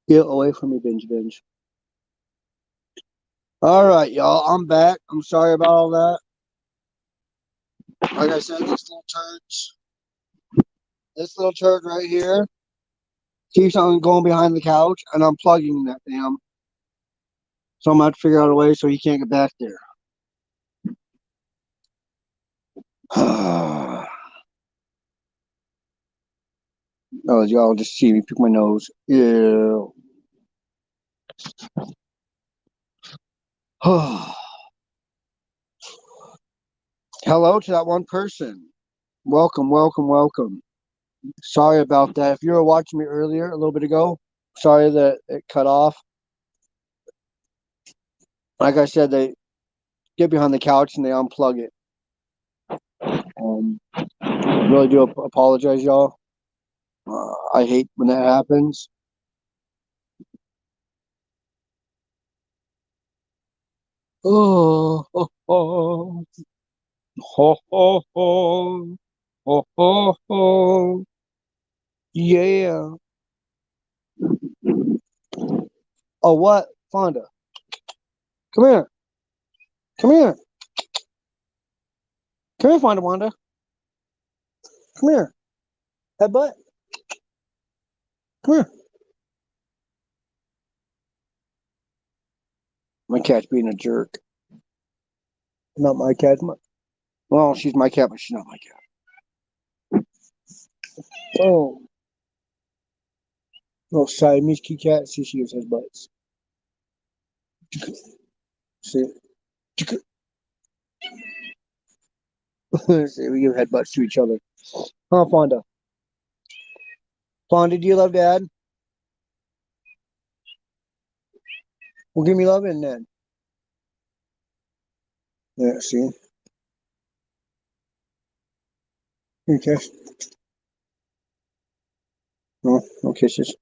Get away from me, binge. All right, y'all. I'm back. I'm sorry about all that. Like I said, this little turd right here keeps on going behind the couch and unplugging that damn. So I'm gonna have to figure out a way so he can't get back there. Oh, y'all just see me pick my nose. Ew. Hello to that one person. Welcome, welcome, welcome. Sorry about that. If you were watching me earlier, a little bit ago, sorry that it cut off. Like I said, they get behind the couch and they unplug it. Really do apologize, y'all. I hate when that happens. Oh, oh, oh, ho, ho, ho, ho, ho, ho. Yeah. Oh, what? Fonda. Come here. Come here. Come here, Fonda Wanda. Come here. Headbutt. Come here. My cat's being a jerk. Not my cat. Well, she's my cat, but she's not my cat. Oh. Oh, Siamese kitty cat. See, she gives headbutts. See? See, we give headbutts to each other. Huh, Fonda? Fonda, do you love Dad? Well, give me love in then. Yeah, see? Okay. No, no kisses.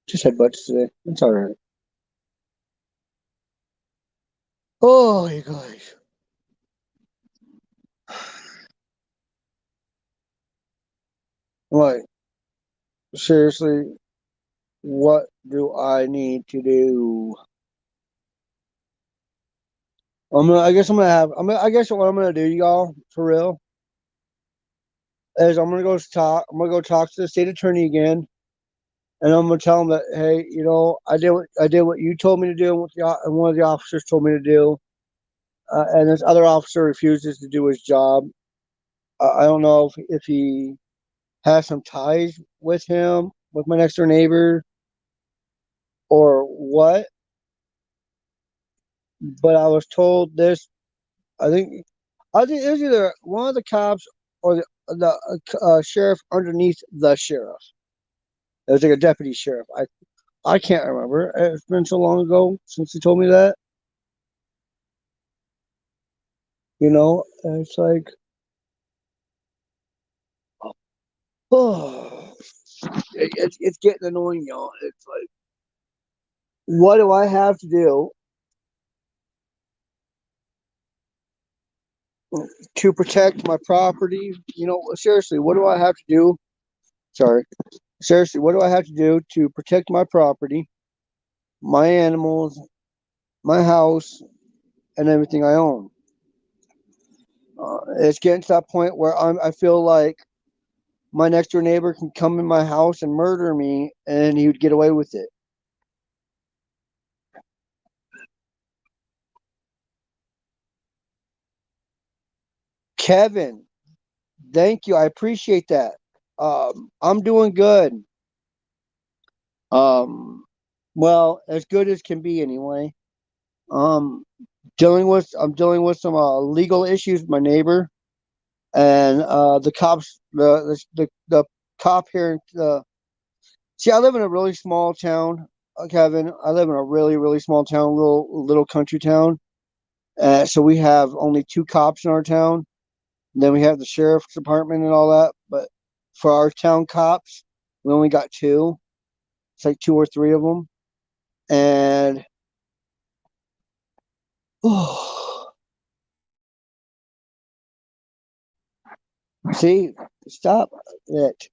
Just headbutts today. It's alright. Oh, you guys. What? Seriously, what do I need to do? I guess I'm gonna have. I guess what I'm gonna do, y'all, for real, is I'm gonna go talk. I'm gonna go talk to the state attorney again, and I'm gonna tell him that, hey, I did what you told me to do, and and one of the officers told me to do, and this other officer refuses to do his job. I don't know if he has some ties with him, with my next door neighbor, or what. But I was told this. I think I think it was either one of the cops or the sheriff underneath the sheriff. It was like a deputy sheriff. I can't remember. It's been so long ago since he told me that. And it's like, oh, it's getting annoying, y'all. It's like, what do I have to do to protect my property? Seriously, what do I have to do? Sorry. Seriously, what do I have to do to protect my property, my animals, my house, and everything I own? It's getting to that point where I feel like my next door neighbor can come in my house and murder me, and he would get away with it. Kevin, thank you. I appreciate that. I'm doing good. Um, well, as good as can be anyway. Um, I'm dealing with some legal issues with my neighbor, and the cops, the cop here. See, I live in a really small town, Kevin. I live in a really really small town, little country town. So we have only two cops in our town. And then we have the sheriff's department and all that. But for our town cops, we only got two. It's like two or three of them. And oh, see, stop it.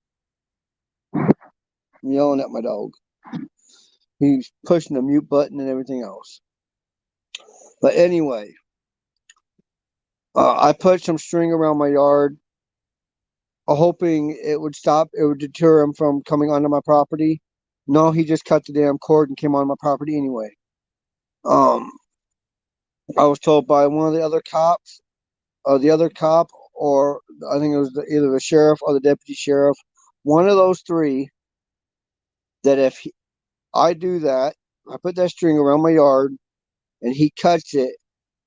I'm yelling at my dog. He's pushing the mute button and everything else. But anyway, I put some string around my yard, hoping it would stop. It would deter him from coming onto my property. No, he just cut the damn cord and came on my property anyway. Um, I was told by one of the other cops, the other cop, or I think it was either the sheriff or the deputy sheriff, one of those three, that if I do that, I put that string around my yard, and he cuts it.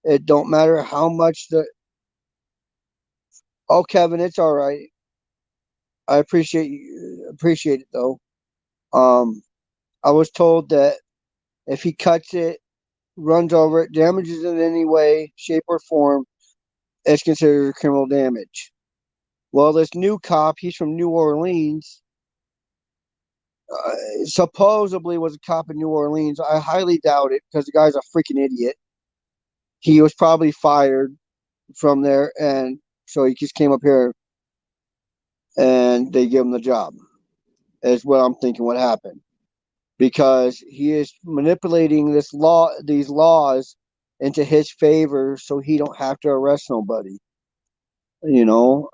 It don't matter how much the. Oh, Kevin, it's all right. I appreciate it though. Um, I was told that if he cuts it, runs over it, damages it in any way, shape, or form, it's considered criminal damage. Well, this new cop, he's from New Orleans, supposedly was a cop in New Orleans. I highly doubt it because the guy's a freaking idiot. He was probably fired from there, and so he just came up here and they give him the job. Is what I'm thinking what happened, because he is manipulating these laws into his favor, so he don't have to arrest nobody. You know,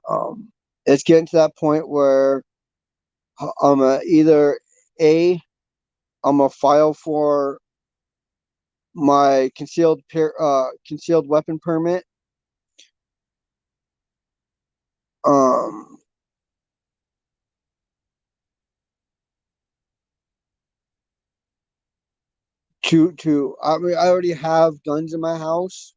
it's getting to that point where I'm either a I'm gonna file for my concealed weapon permit, um, to I mean I already have guns in my house,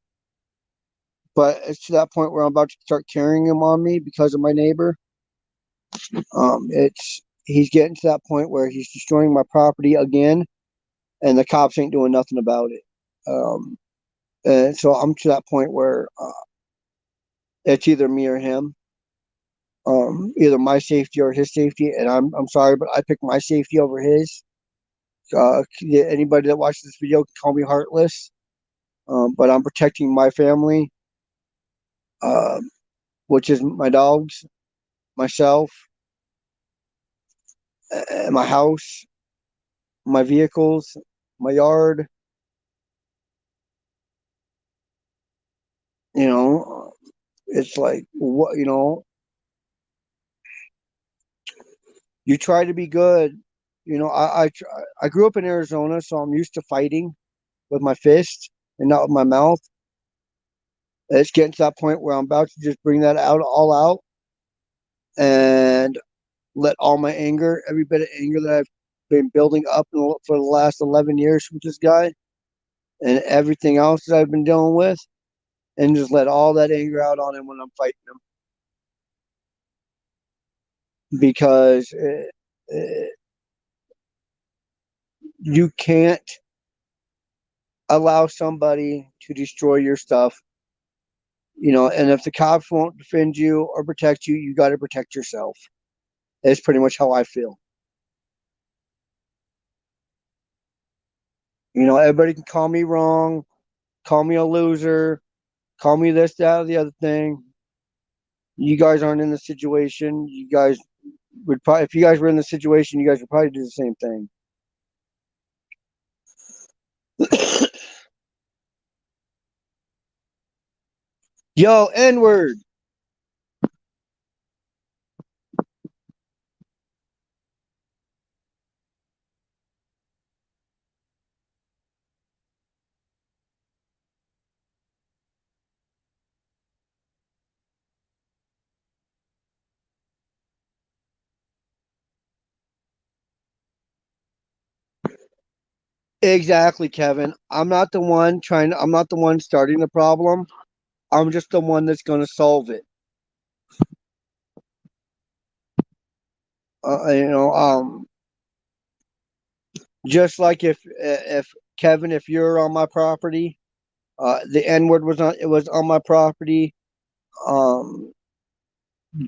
but it's to that point where I'm about to start carrying them on me because of my neighbor. It's He's getting to that point where he's destroying my property again, and the cops ain't doing nothing about it. Um, and so I'm to that point where it's either me or him, either my safety or his safety. And I'm sorry, but I pick my safety over his. Anybody that watches this video can call me heartless, but I'm protecting my family, uh, which is my dogs, myself, my house, my vehicles, my yard. You know, it's like what you try to be good. I grew up in Arizona, so I'm used to fighting with my fist and not with my mouth. It's getting to that point where I'm about to just bring that all out, and let all my anger, every bit of anger that I've been building up for the last 11 years with this guy, and everything else that I've been dealing with, and just let all that anger out on him when I'm fighting him, because you can't allow somebody to destroy your stuff. And if the cops won't defend you or protect you, you got to protect yourself. That's pretty much how I feel. Everybody can call me wrong, call me a loser, call me this, that, or the other thing. You guys aren't in the situation. You guys would probably, if you guys were in the situation, you guys would probably do the same thing. Yo, N word. Exactly, Kevin. I'm not the one starting the problem. I'm just the one that's going to solve it. Uh, you know, um, just like if Kevin, if you're on my property, the N word was on my property. Um,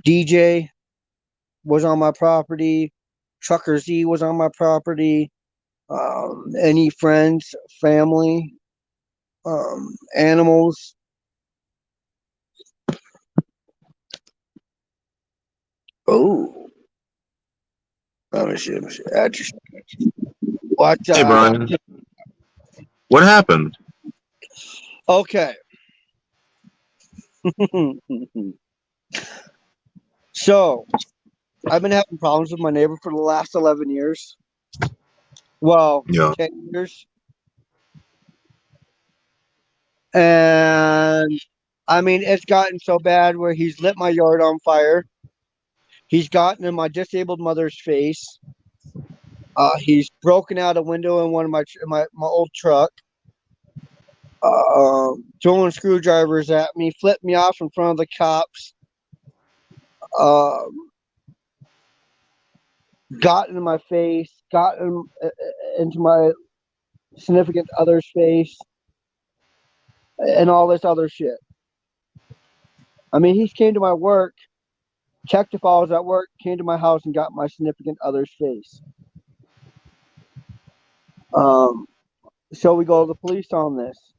DJ was on my property. Trucker Z was on my property. Any friends, family, animals. Oh, let me see. Add What? Hey, Brian. What happened? Okay. So, I've been having problems with my neighbor for the last 11 years. Well, Yeah. 10 years. And I mean, it's gotten so bad where he's lit my yard on fire. He's gotten in my disabled mother's face. He's broken out a window in one of my old truck. Throwing screwdrivers at me, flipped me off in front of the cops. Um, got in my face, into my significant other's face, and all this other shit. I mean, he came to my work, checked if I was at work, came to my house, and got my significant other's face. So we go to the police on this.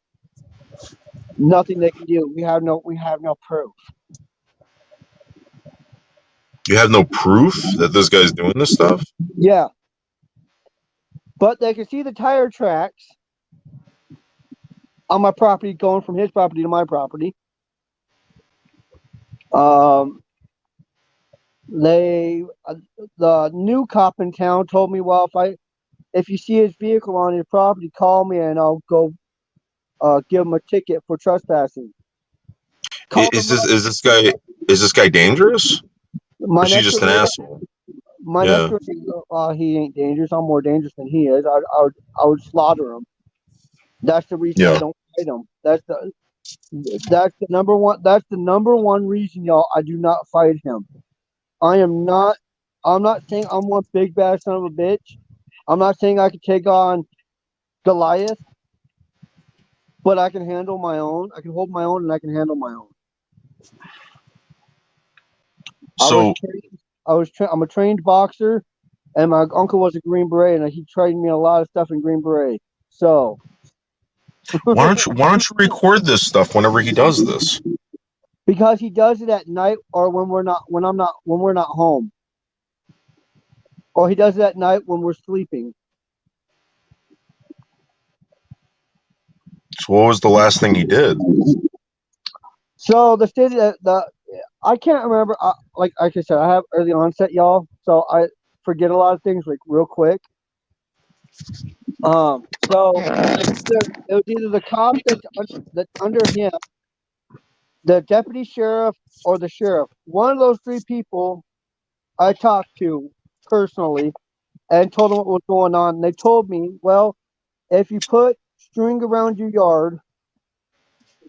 Nothing they can do. We have no proof. You have no proof that this guy's doing this stuff? Yeah, but they can see the tire tracks on my property going from his property to my property. The new cop in town told me, well, if you see his vehicle on his property, call me and I'll go give him a ticket for trespassing. Is this guy dangerous? Or My is he next just door an neighbor, asshole? my next Yeah. door neighbor, he ain't dangerous. I'm more dangerous than he is. I would slaughter him. That's the reason I Yeah. don't fight him. That's the number one. That's the number one reason, y'all. I do not fight him. I'm not saying I'm one big bad son of a bitch. I'm not saying I could take on Goliath, but I can handle my own. I can hold my own, and I can handle my own. So I'm a trained boxer, and my uncle was a Green Beret, and he trained me a lot of stuff in Green Beret. So why don't you record this stuff whenever he does this? because he does it at night or when we're not home, or he does it at night when we're sleeping. So what was the last thing he did? So I can't remember. Like I said, I have early onset, y'all, so I forget a lot of things like real quick. So it was either the cop that's under him, the deputy sheriff, or the sheriff. One of those three people I talked to personally and told them what was going on. And they told me, well, if you put string around your yard,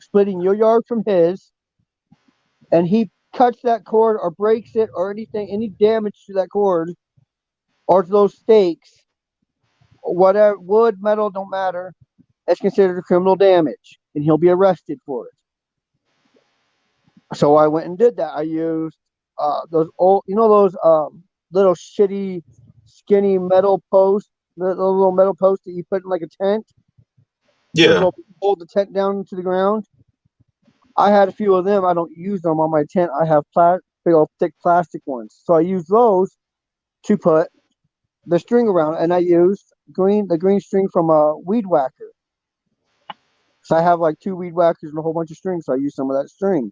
splitting your yard from his, and he cuts that cord or breaks it or anything, any damage to that cord or to those stakes, whatever, wood, metal, don't matter, it's considered criminal damage, and he'll be arrested for it. So I went and did that. I used those old, those little shitty, skinny metal posts, the little metal posts that you put in like a tent. Yeah. Hold the tent down to the ground. I had a few of them. I don't use them on my tent. I have big old thick plastic ones. So I use those to put the string around, and I used the green string from a weed whacker. So I have like 2 weed whackers and a whole bunch of strings. So I use some of that string.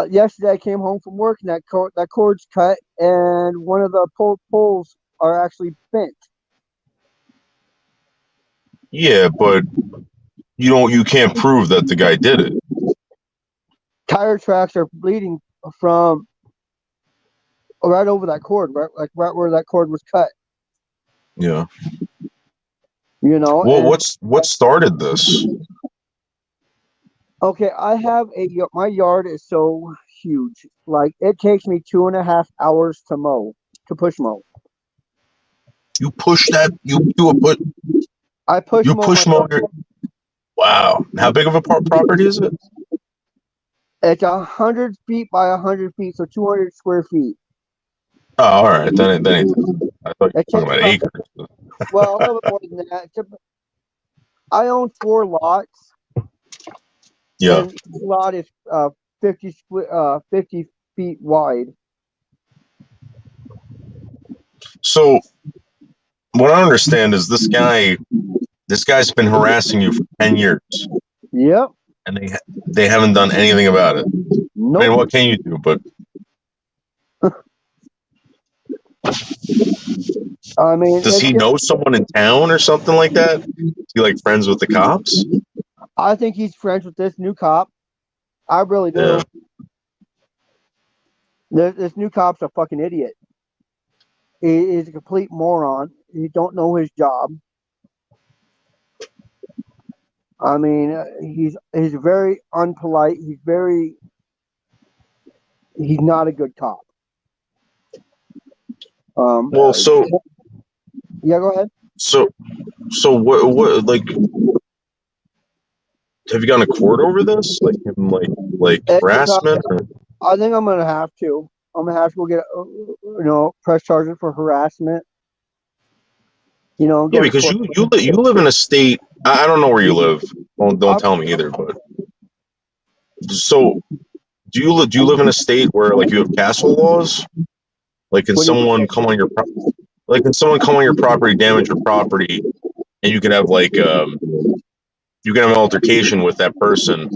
Yesterday I came home from work and that cord's cut, and one of the poles are actually bent. Yeah, but you can't prove that the guy did it. Tire tracks are bleeding from right over that cord, right where that cord was cut. Yeah. Well, what started this? Okay, my yard is so huge. Like it takes me 2.5 hours to push mow. You push that? You do a put? I push You mow my push motor? Wow. How big of a property is it? It's 100 feet by 100 feet, so 200 square feet. Oh, all right. That ain't. I thought you were talking about acres. Well, a little bit more than that. I own 4 lots. Yeah. And each lot is 50 feet wide. So what I understand is this guy's been harassing you for 10 years, Yep. and they haven't done anything about it. Nope. I mean, what can you do? But I mean, does he know someone in town or something like that? Is he like friends with the cops? I think he's friends with this new cop. I really do. Yeah. This new cop's a fucking idiot. He's a complete moron. He don't know his job. I mean, he's very unpolite. He's not a good cop. Well, so yeah, go ahead. So what like have you gone to court over this? Like him like harassment? Or? I think I'm gonna have to. I'm gonna have to go get press charges for harassment. Yeah, because you live in a state. I don't know where you live. Well, don't tell me either. But so do you live in a state where like you have castle laws? Like can someone come on your property, damage your property, and you can have like you can have an altercation with that person,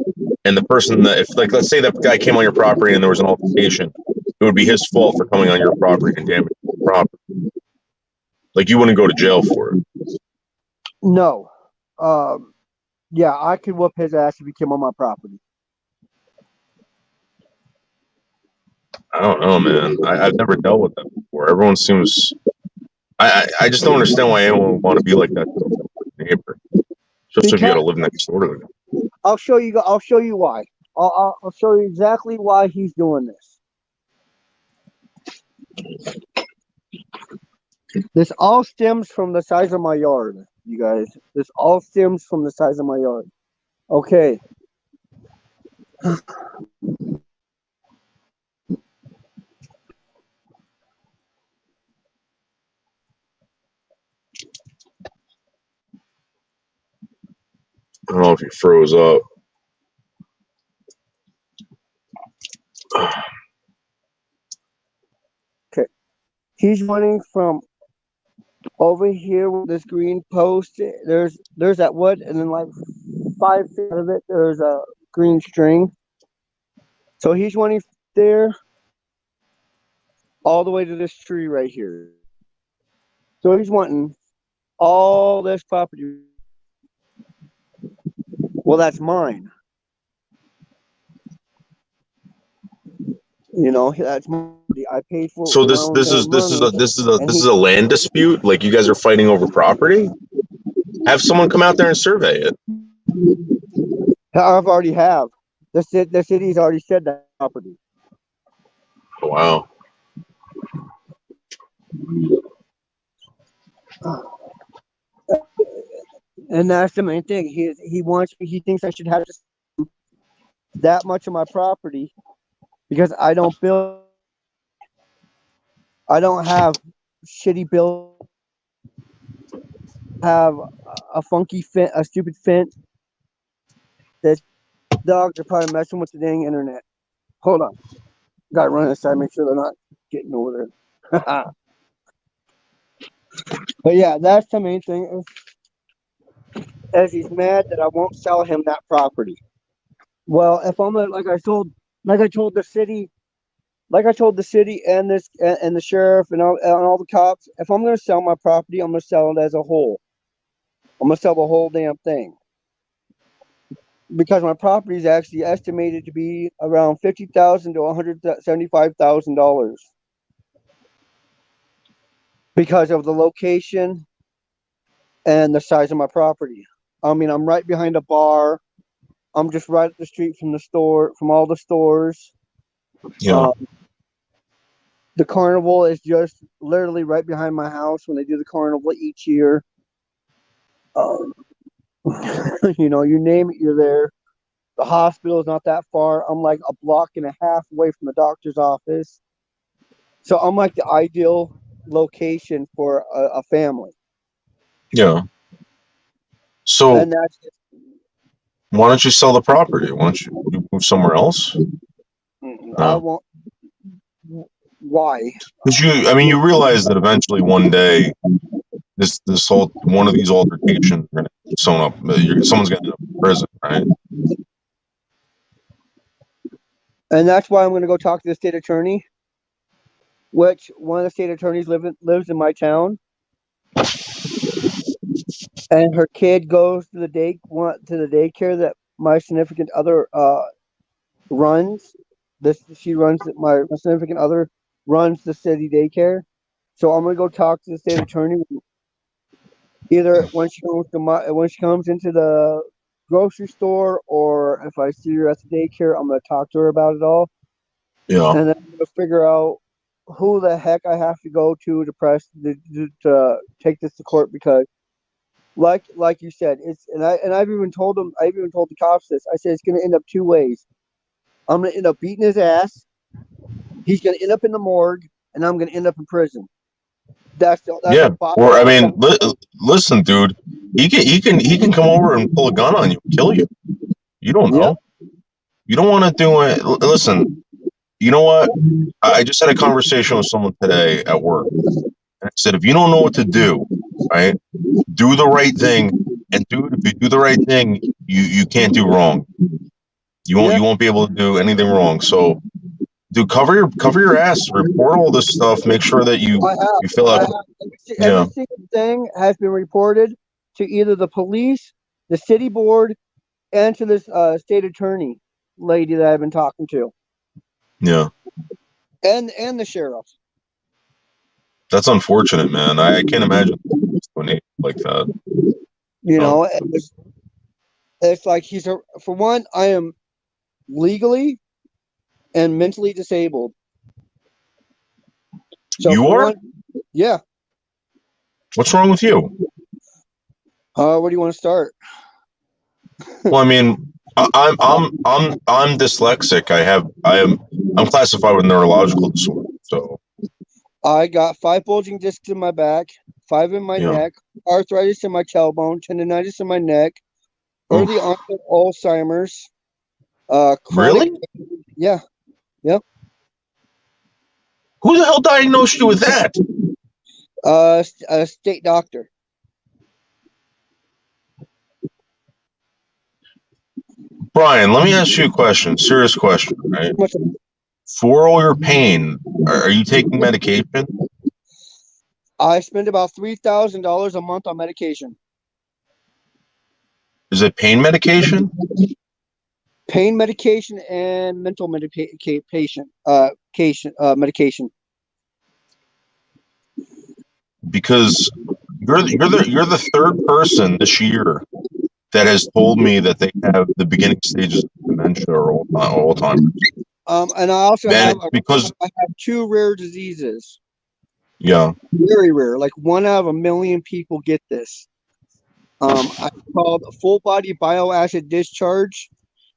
and the person that if like let's say that guy came on your property and there was an altercation, it would be his fault for coming on your property and damaging your property. Like you wouldn't go to jail for it. No. Yeah, I could whoop his ass if he came on my property. I don't know, man. I've never dealt with that before. Everyone seems. I just don't understand why anyone would want to be like that to a neighbor, especially if you got to live next door to them. I'll show you why. I'll show you exactly why he's doing this. This all stems from the size of my yard, you guys. This all stems from the size of my yard. Okay. I don't know if he froze up. Okay. He's running from over here with this green post. There's that wood, and then like 5 feet out of it, there's a green string. So he's running there all the way to this tree right here. So he's wanting all this property. Well, that's mine. That's mine. I paid for. So this is a land dispute. Like you guys are fighting over property. Have someone come out there and survey it. I've already have. The city's already said that property. Wow. And that's the main thing. He thinks I should have that much of my property because I don't have shitty bill. Have a funky fence, a stupid fence. That dogs are probably messing with the dang internet. Hold on. Gotta run inside, make sure they're not getting over there. But yeah, that's the main thing. As he's mad that I won't sell him that property. Well, if I'm like I told the city and the sheriff and all the cops, if I'm gonna sell my property, I'm gonna sell it as a whole. I'm gonna sell the whole damn thing. Because my property is actually estimated to be around $50,000 to $175,000 because of the location and the size of my property. I mean, I'm right behind a bar. I'm just right up the street from all the stores. Yeah. The carnival is just literally right behind my house when they do the carnival each year. You name it, you're there. The hospital is not that far. I'm like a block and a half away from the doctor's office. So I'm like the ideal location for a family. Yeah. So why don't you sell the property? Why don't you move somewhere else? I won't. Why? Because you realize that eventually one day this whole one of these altercations, someone's gonna end up in prison, right? And that's why I'm going to go talk to the state attorney, which one of the state attorneys lives in my town, and her kid goes to the daycare that my significant other runs. My significant other runs the city daycare, so I'm going to go talk to the state attorney. Either when she comes into the grocery store, or if I see her at the daycare, I'm going to talk to her about it all. Yeah. And then I'm going to figure out who the heck I have to go to to take this to court, because like you said, I've even told the cops this. I said it's going to end up two ways. I'm going to end up beating his ass. He's going to end up in the morgue, and I'm going to end up in prison. That's yeah. Or I mean, listen, dude, he can come over and pull a gun on you, kill you. You don't know. Yep. You don't want to do it. Listen, you know what? I just had a conversation with someone today at work. And I said, if you don't know what to do, right, do the right thing, and if you do the right thing, you can't do wrong. You won't be able to do anything wrong. So, dude, cover your ass, report all this stuff, make sure that you fill out. Every single thing has been reported to either the police, the city board, and to this state attorney lady that I've been talking to. Yeah. And the sheriff. That's unfortunate, man. I can't imagine doing like that. You know, it's like for one, I am legally and mentally disabled. So you are? Yeah. What's wrong with you? Where do you want to start? Well, I mean, I'm dyslexic. I'm classified with neurological disorder. So I got 5 bulging discs in my back, 5 in my neck, arthritis in my tailbone, tendonitis in my neck, early onset Alzheimer's. Really? Yeah. Yep. Who the hell diagnosed you with that? A state doctor. Brian, let me ask you a question. Serious question, right? For all your pain, are you taking medication? I spend about $3,000 a month on medication. Is it pain medication? Pain medication and mental medication. Because you're the third person this year that has told me that they have the beginning stages of dementia or Alzheimer's. And I also I have 2 rare diseases. Yeah. Very rare. Like 1 out of 1 million people get this. I called full body bioacid discharge.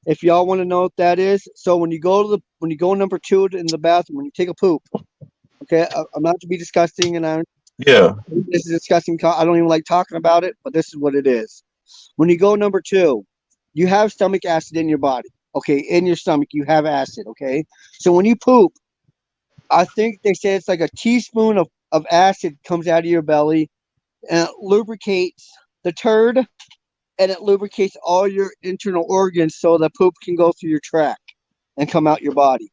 If y'all want to know what that is, so when you go number 2 in the bathroom, when you take a poop, okay, I'm not to be disgusting, and this is disgusting. I don't even like talking about it, but this is what it is. When you go number 2, you have stomach acid in your body. Okay, in your stomach, you have acid. Okay, so when you poop, I think they say it's like a teaspoon of acid comes out of your belly, and it lubricates the turd, and it lubricates all your internal organs so the poop can go through your tract and come out your body.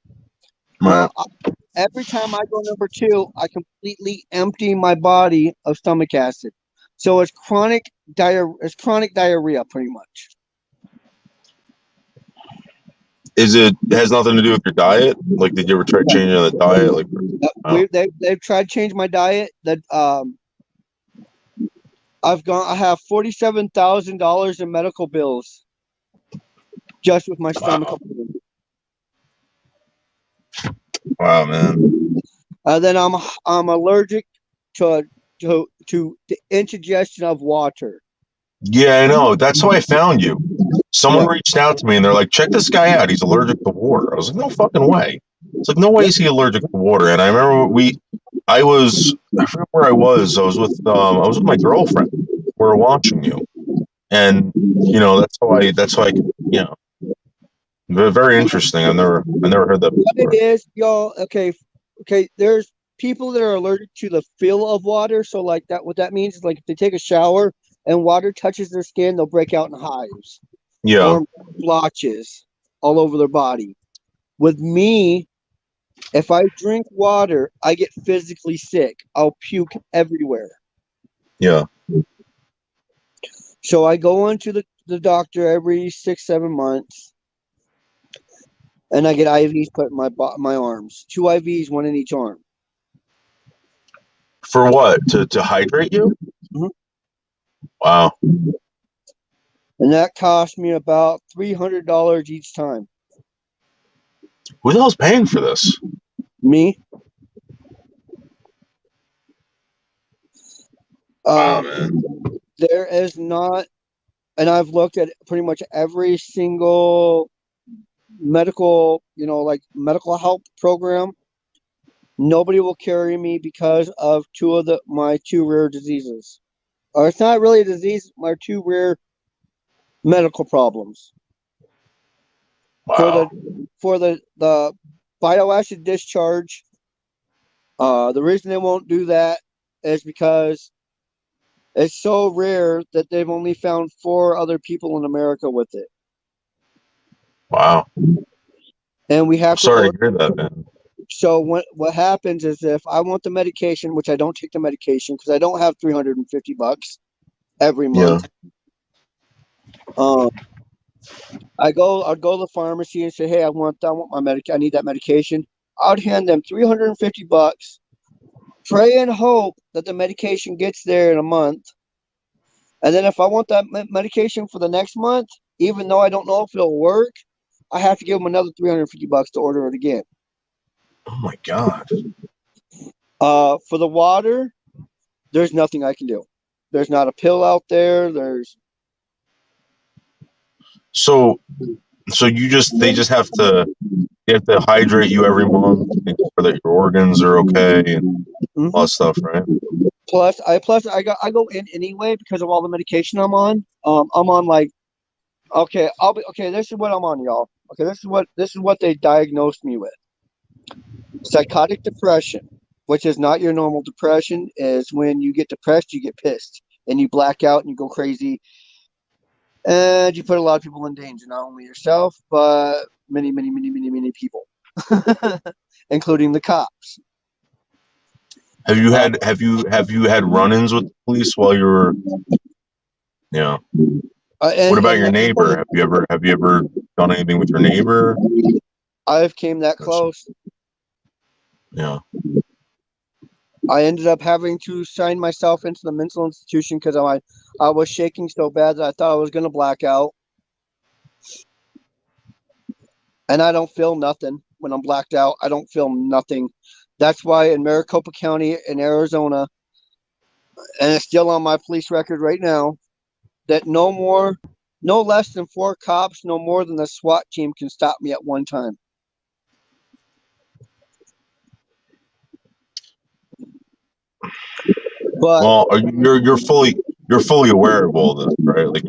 Right. Every time I go number 2, I completely empty my body of stomach acid. So it's chronic diarrhea, pretty much. It has nothing to do with your diet? Like, did you ever try changing the diet? Like, they've tried to change my diet. That I have $47,000 in medical bills just with my stomach. Wow, man. Then I'm allergic to the indigestion of water. Yeah, I know. That's how I found you. Someone reached out to me and they're like, check this guy out. He's allergic to water. I was like, no fucking way. It's like, no way is he allergic to water. And I remember I forget where I was. I was with my girlfriend. We were watching you. And, that's how I, very interesting. I've never heard that before. What it is, y'all, okay, there's people that are allergic to the feel of water. So like that, what that means is like if they take a shower and water touches their skin, they'll break out in hives, Yeah. form blotches all over their body. With me, if I drink water, I get physically sick. I'll puke everywhere. Yeah. So I go into the doctor every 6, 7 months, and I get IVs put in my arms. 2 IVs, one in each arm. For what? To hydrate you? Mhm. Wow. And that cost me about $300 each time. Who the hell's paying for this? Me. Wow, Um, man. there is not, and I've looked at pretty much every single medical, like medical help program. Nobody will carry me because of my two rare diseases. Or it's not really a disease, my two rare medical problems. For the Wow. for the bioacid discharge, the reason they won't do that is because it's so rare that they've only found 4 other people in America with it. Wow. And we I'm have to sorry order. to hear that, man. So what happens is if I want the medication, which I don't take the medication because I don't have $350 every Yeah. month. Um, I'd go to the pharmacy and say, hey, I want I need that medication. I'd hand them $350, pray and hope that the medication gets there in a month. And then if I want that medication for the next month, even though I don't know if it'll work, I have to give them another $350 to order it again. Oh my God. For the water, there's nothing I can do. There's not a pill out there. So they just have to hydrate you every month, make sure that your organs are okay and all that stuff, right? I go in anyway because of all the medication I'm on. I'm on like okay. This is what I'm on, y'all. Okay, this is what they diagnosed me with. Psychotic depression, which is not your normal depression, is when you get depressed, you get pissed and you black out and you go crazy and you put a lot of people in danger, not only yourself, but many, many, many, many, many people, including the cops. Have you had run-ins with the police while you were, yeah. What about And your neighbor? Have you ever done anything with your neighbor? I've came that close. Yeah. I ended up having to sign myself into the mental institution because I was shaking so bad that I thought I was going to black out. And I don't feel nothing when I'm blacked out. I don't feel nothing. That's why in Maricopa County in Arizona, and it's still on my police record right now, that no less than 4 cops, no more than the SWAT team can stop me at one time. But Well, you're fully aware of all this, right? Like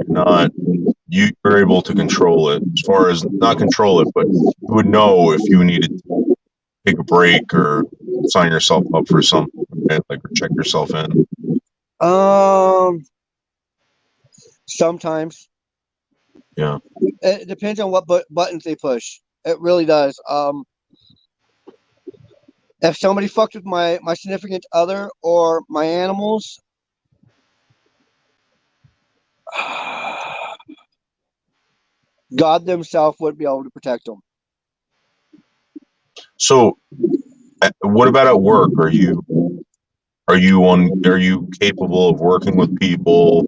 you're able to control it as far as not control it, but you would know if you needed to take a break or sign yourself up for something, right? Like or check yourself in. Sometimes Yeah. it depends on what buttons they push. It really does. If somebody fucked with my significant other or my animals, God themselves would be able to protect them. So, what about at work? Are you capable of working with people?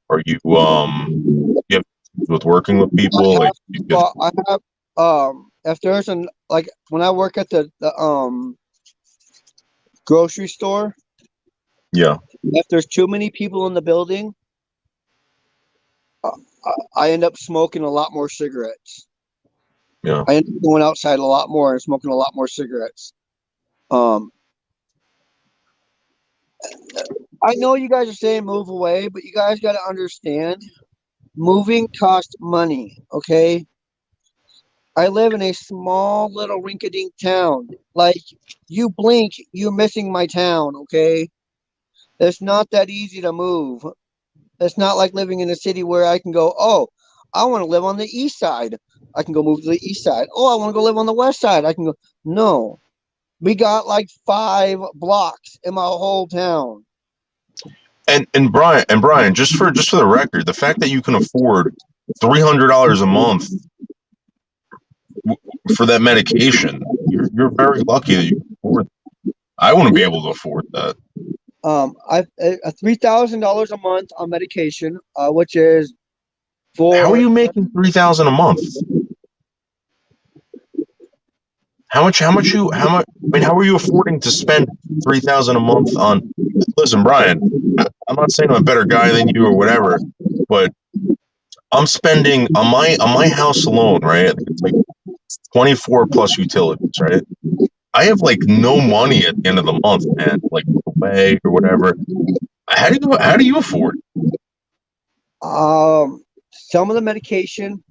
Are you you have with working with people like you get, I have if there's like when I work at the grocery store, yeah, if there's too many people in the building, uh, I end up smoking a lot more cigarettes. yeah. I end up going outside a lot more and smoking a lot more cigarettes. Um, I know you guys are saying move away, but you guys got to understand moving costs money. Okay, I live in a small little rinky-dink town. Like, you blink, you're missing my town, okay? It's not that easy to move. It's not like living in a city where I can go, oh, I want to live on the east side. I can go move to the east side. Oh, I want to go live on the west side. I can go. No, we got like 5 blocks in my whole town. And Brian, just for the record, the fact that you can afford $300 a month for that medication, you're very lucky that you can afford. I wouldn't be able to afford that. I $3,000 a month on medication, which is How are for you making 3,000 a month? How much? How much you? How much? I mean, how are you affording to spend 3,000 a month on? Listen, Brian, I'm not saying I'm a better guy than you or whatever, but I'm spending on my house alone, right? It's like 24 plus utilities, right? I have like no money at the end of the month, man. Like away or whatever. How do you afford? some of the medication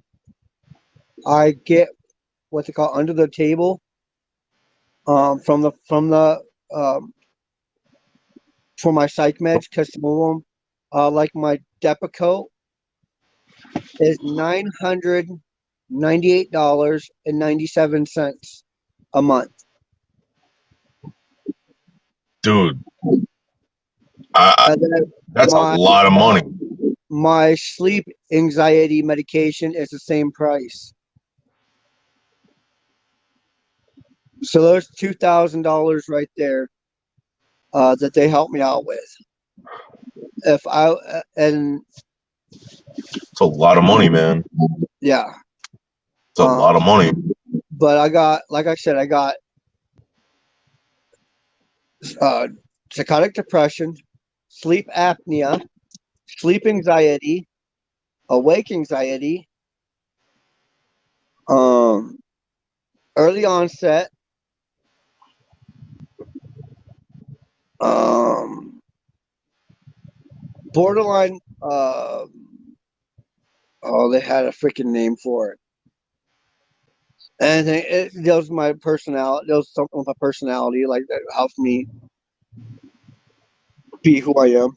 I get what they call under the table from the for my psych meds, because some of them, like my Depakote, is $998.97 a month. Dude, I, And then that's a my lot of money. my sleep anxiety medication is the same price. So there's $2,000 right there that they help me out with. If I and It's a lot of money, man. Yeah, It's a lot of money. but I got, like I said, I got uh, psychotic depression, sleep apnea, sleep anxiety, awake anxiety, um, early onset, um, borderline. Oh, they had a freaking name for it. And it deals with my personality. Deals something with my personality, like that helps me be who I am.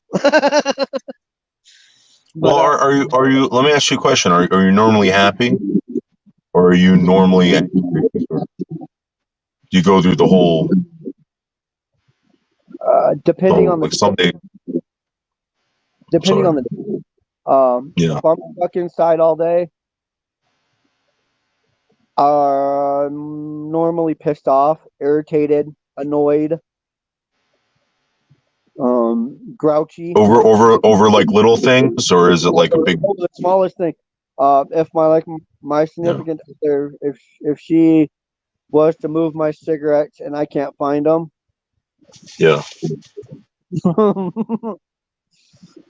Well, But are you? Let me ask you a question. Are you normally happy, or are you normally angry? Or do you go through depending on like the someday? depending Sorry. on the Yeah. if I'm stuck inside all day, I'm normally pissed off, irritated, annoyed, grouchy. Over like little things, or is it like a big? Over the smallest thing. If my Yeah. significant other, if she was to move my cigarettes and I can't find them, Yeah.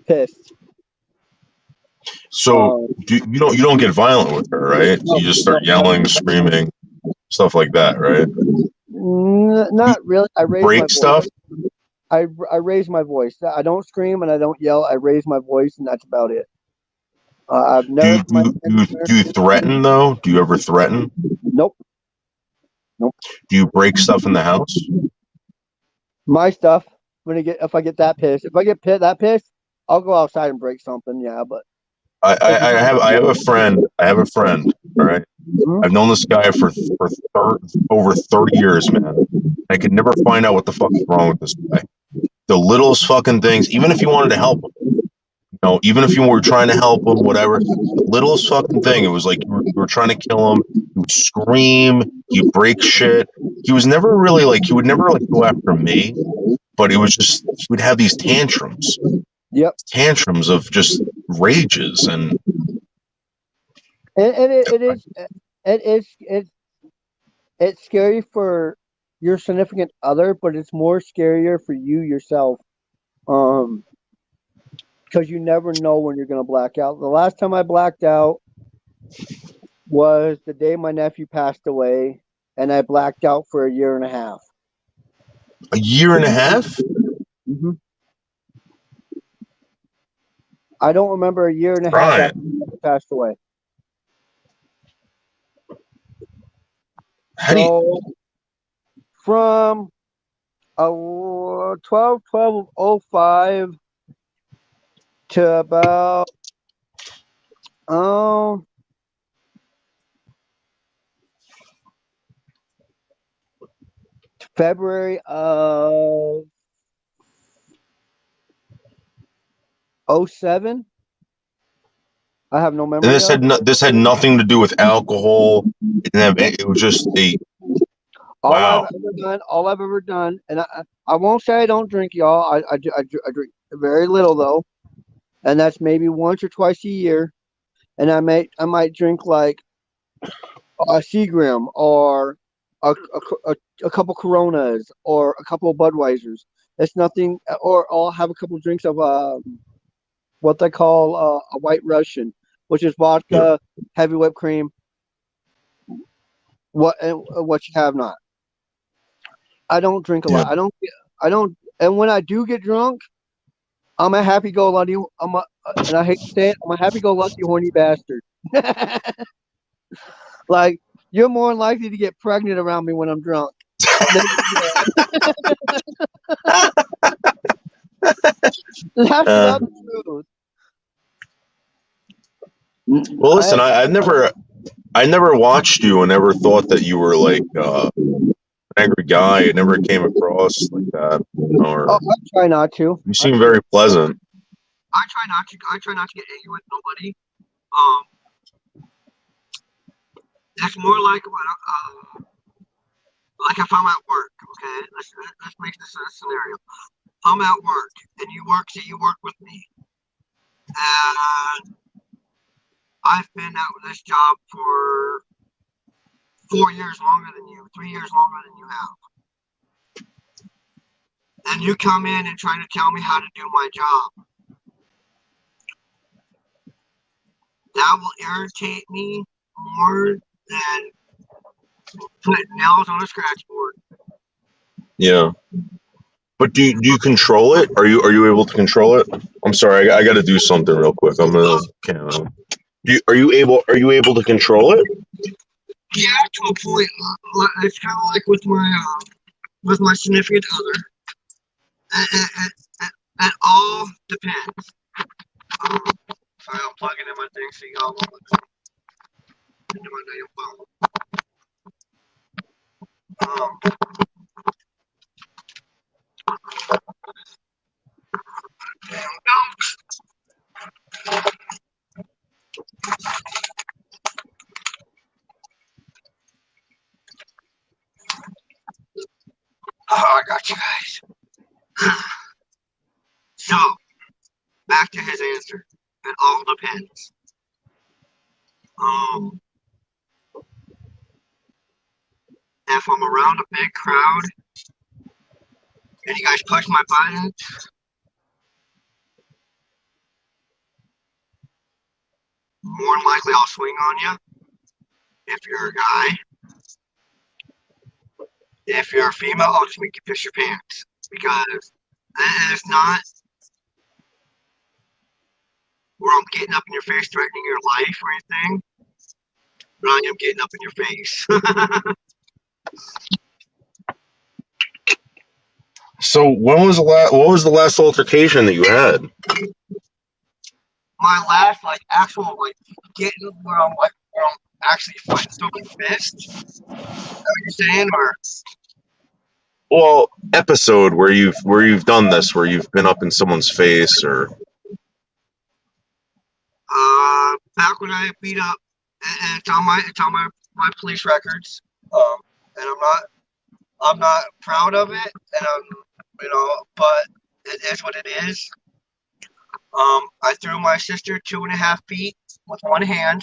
pissed. So you don't get violent with her, right? No, You just no, start yelling, screaming, stuff like that, right? You not really. I raise my break voice. stuff. I raise my voice. I don't scream and I don't yell. I raise my voice, and that's about it. I've Do never you put my do hands you, on her. do you threaten though? Do you ever threaten? Nope, nope. Do you break stuff in the house? My stuff. If I get that pissed, if I get that pissed, I'll go outside and break something. Yeah, but I, like, I, I have I have a friend. I have a friend. All right. mhm. I've known this guy for over 30 years, man. I could never find out what the fuck is wrong with this guy. The littlest fucking things, even if you wanted to help him, even if you were trying to help him, whatever, the littlest fucking thing, it was like you were trying to kill him. He would scream, he'd break shit. He was never really like, he would never like go after me, but it was just, he would have these Yep. tantrums of just rages. And And it's scary for your significant other, but it's more scarier for you yourself. Because you never know when you're gonna black out. The last time I blacked out was the day my nephew passed away, and I blacked out for a year and a half. a year and a half? Mm-hmm. I don't remember a year and a half Brian, after he passed away. How do you? So from 12/12/05 to about um February of 07. I have no And memory of. this had nothing to do with alcohol. It was just a wow. All I've ever done, and I won't say I don't drink, y'all. I drink very little though, and that's maybe once or twice a year. And I might drink like a Seagram or a couple Coronas or a couple of Budweisers. It's nothing, or I'll have a couple of drinks of what they call a White Russian, which is Yeah. vodka, heavy whipped cream, what you have not. I don't drink a Yeah. lot. I don't. And when I do get drunk, I'm a happy-go-lucky. And I hate to say it, I'm a happy-go-lucky horny bastard. Like you're more likely to get pregnant around me when I'm drunk. That's Uh, the truth. well, listen, I never watched you and never thought that you were like an angry guy. It never came across like that. Or I try not to. you seem very pleasant. I try not to. I try not to get angry with nobody. Um, it's more like like if I'm at work. Okay, let's make this a scenario. I'm at work and you work with me, and I've been at this job for 4 years longer than you, 3 years longer than you have, and you come in and try to tell me how to do my job. That will irritate me more than putting nails on a scratch board. Yeah. But do you control it? Are you able to control it? I'm sorry, I got to do something real quick. I'm gonna. Are you able to control it? Yeah, to a point. It's kind of like with my significant other. It all depends. Sorry, I'm plugging in my thing so y'all won't into my damn phone. Oh, I got you guys. So, back to his answer. It all depends. Um, if I'm around a big crowd and you guys push my buttons, more than likely I'll swing on you. If you're a guy, if you're a female, I'll just make you piss your pants because it's not where I'm getting up in your face threatening your life or anything, but I am getting up in your face. So when was the last? What was the last altercation that you had? My last actual getting where I'm actually fighting someone's fist. Is that what you're saying? Or Well, episode where you've done this, where you've been up in someone's face, or back when I beat up, and it's on my police records. And I'm not proud of it, and but it is what it is. I threw my sister 2.5 feet with one hand.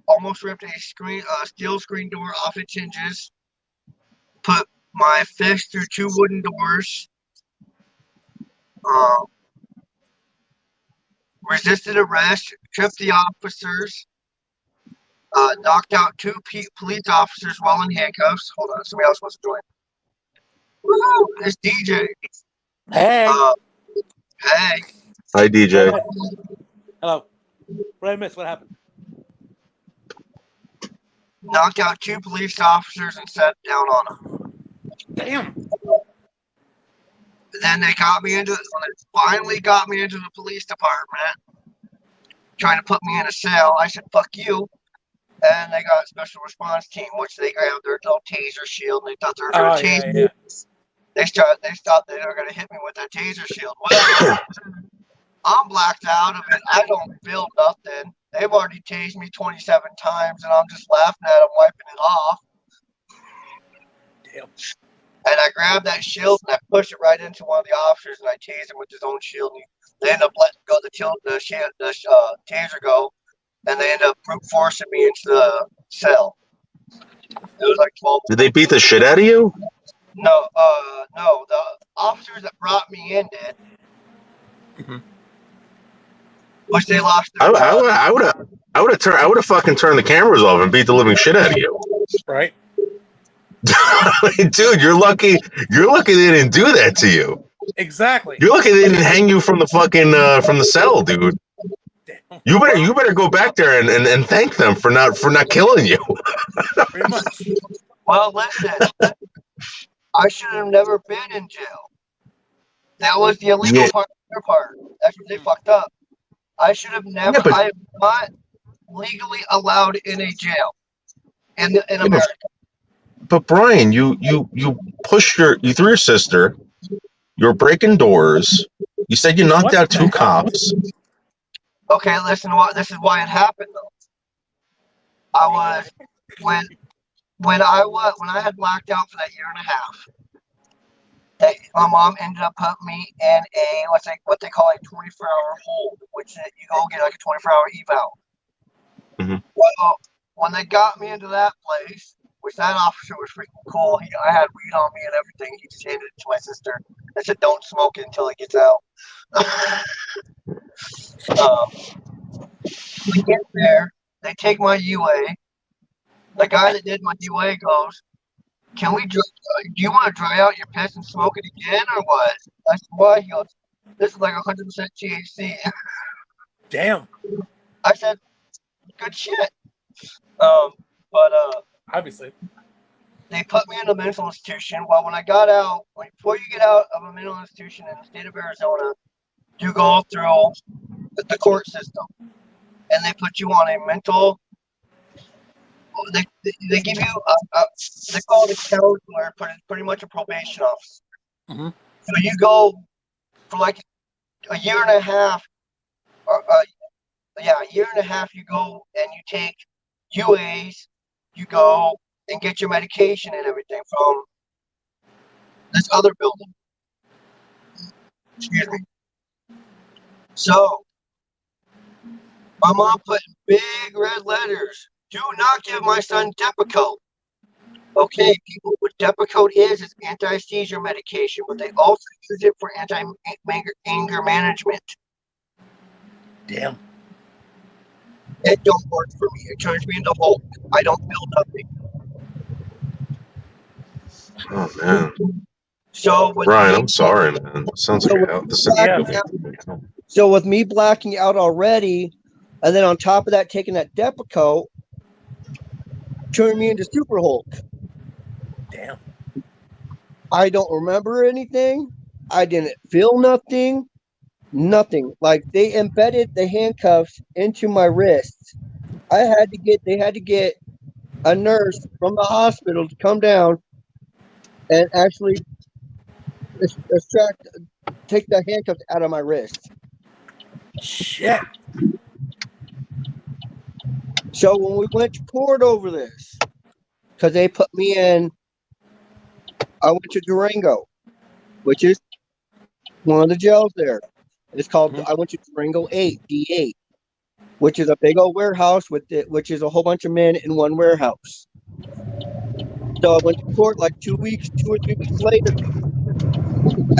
Almost ripped a steel screen door off its hinges. Put my fist through 2 wooden doors. Resisted arrest, tripped the officers. Knocked out 2 police officers while in handcuffs. Hold on, somebody else wants to join. Woo! It's DJ. Hey. Hey. hi DJ. Hello. What did I miss? What happened? knocked out 2 police officers and sat down on them. Damn. Then they got me into when they finally got me into the police department, trying to put me in a cell. I said, "Fuck you." And they got a special response team, which they grabbed their little taser shield and they thought they were going to tase me. They thought they were going to hit me with that taser shield. Well, I'm blacked out of it. I don't feel nothing. They've already tased me 27 times, and I'm just laughing at them, wiping it off. Damn. And I grabbed that shield and I pushed it right into one of the officers, and I tased him with his own shield. And they ended up letting go the taser go, and they ended up brute forcing me into the cell. It was like 12. Did they beat the shit out of you? No, no. The officers that brought me in did. Mm-hmm. Which they lost their I would have fucking turned the cameras off and beat the living shit out of you. Right. Dude, you're lucky. You're lucky they didn't do that to you. Exactly. You're lucky they didn't hang you from the fucking from the cell, dude. Damn. You better go back there and thank them for not killing you. Pretty much. Well, listen, I should have never been in jail. That was the illegal part of their part. That's what they fucked up. I should have never. I am not legally allowed in a jail in America. But Brian, you threw your sister. You were breaking doors. You said you knocked out 2 cops. Okay, listen. This is why it happened though. I was when I had blacked out for that year and a half. My mom ended up putting me in a what they call a 24-hour hold, which you go get like a 24-hour eval. Mm-hmm. Well, when they got me into that place, which that officer was freaking cool. I had weed on me and everything. He just handed it to my sister. I said, "Don't smoke it until it gets out." We get there. They take my UA. The guy that did my UA goes, "Do you want to dry out your piss and smoke it again or what?" I said, "Why?" He goes, "This is like 100% THC." Damn. I said, "Good shit." Obviously. They put me in a mental institution. Well, when I got out, before you get out of a mental institution in the state of Arizona, you go through the court system, and they put you on a mental. They give you they call it a counselor, but it's pretty much a probation officer. Mm-hmm. So you go for like a year and a half, a year and a half. You go and you take UAs. You go and get your medication and everything from this other building. Excuse me. So my mom put in big red letters, "Do not give my son Depakote." Okay, people, what Depakote is anti-seizure medication, but they also use it for anti-anger management. Damn. It don't work for me. It turns me into Hulk. I don't feel nothing. Oh man. So Brian, I'm sorry, man. Sounds like So with me blacking out already, and then on top of that, taking that Depakote, turned me into Super Hulk. Damn. I don't remember anything. I didn't feel nothing. Nothing. Like they embedded the handcuffs into my wrists. They had to get a nurse from the hospital to come down and actually take the handcuffs out of my wrist. Shit. So when we went to court over this, because they put me in, I went to Durango, which is one of the jails there. It's called. I went to Durango 8, D8, which is a big old warehouse which is a whole bunch of men in one warehouse. So I went to court like 2 or 3 weeks later.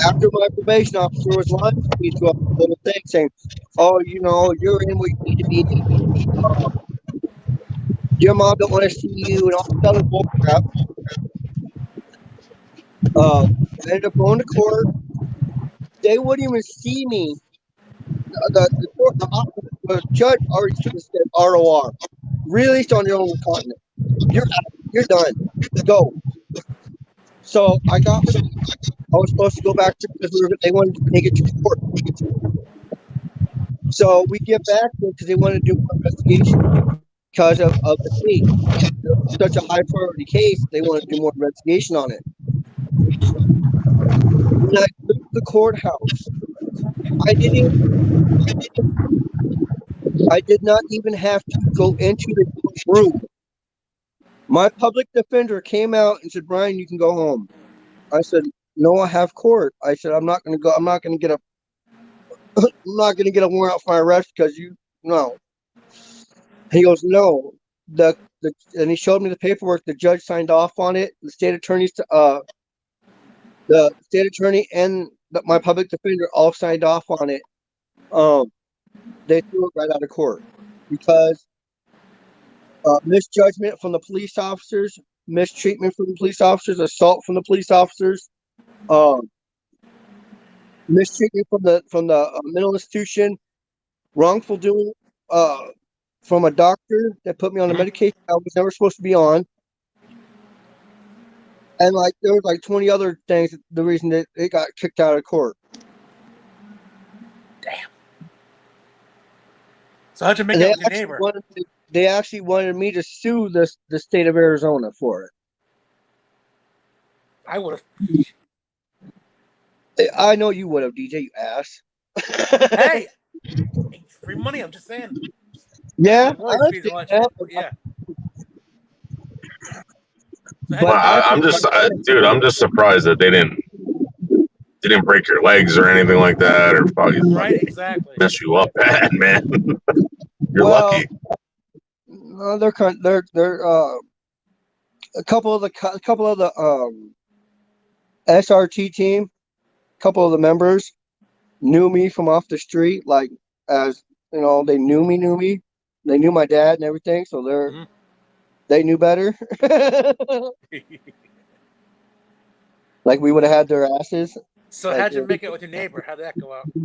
After my probation officer was lying to me to a little thing saying, "Oh, you're in where you need to be. Your mom don't want to see you," and all this other bull crap. I ended up going to court. They wouldn't even see me. The judge already should have said ROR, released on your own continent. You're done. Go. So I was supposed to go back to because they wanted to take it to court. So we get back because they wanted to do more investigation because of the case. Such a high priority case, they wanted to do more investigation on it. When I went to the courthouse, I didn't. I did not even have to go into the room. My public defender came out and said, "Brian, you can go home." I said, "No, I have court." I said, "I'm not going to go. I'm not going to get a. I'm not going to get a warrant for my arrest because you no." He goes, "No." And he showed me the paperwork. The judge signed off on it. The state attorney and my public defender all signed off on it. They threw it right out of court because misjudgment from the police officers, mistreatment from the police officers, assault from the police officers, mistreatment from the mental institution, wrongful doing from a doctor that put me on a medication I was never supposed to be on, and like there was like 20 other things. The reason that it got kicked out of court. Damn. So how'd you make it with your neighbor? They actually wanted me to sue the state of Arizona for it. I would have. I know you would have, DJ, you ass. Hey, free money. I'm just saying. Yeah, Yeah. Well, I'm just surprised that they didn't break your legs or anything like that, or fucking right, exactly. mess you up bad, man. You're lucky. They're a couple of the SRT team, a couple of the members knew me from off the street, like as you know, they knew me. They knew my dad and everything, so they knew better. Like we would have had their asses. So like, how'd you make it with your neighbor? How'd that go out? I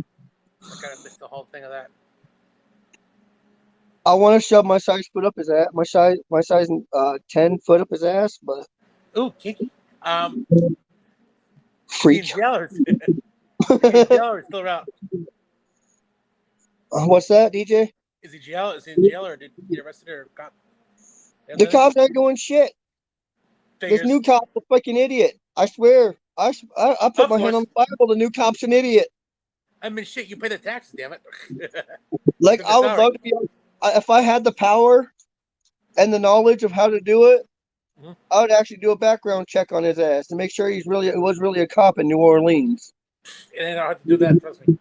kind of missed the whole thing of that. I want to shove my size foot up his ass. My size 10 foot up his ass, but ooh, kinky. freak. Jealous. Jealous still around. What's that, DJ? Is he jail? Is he in jail or did he get arrested or cop? The cops aren't doing shit. This new cop's a fucking idiot. I swear. I put my hand on the Bible. The new cop's an idiot. I mean, shit. You pay the taxes, damn it. Like I would love to be. If I had the power and the knowledge of how to do it, I would actually do a background check on his ass to make sure he was really a cop in New Orleans. And I don't have to do that. Trust me.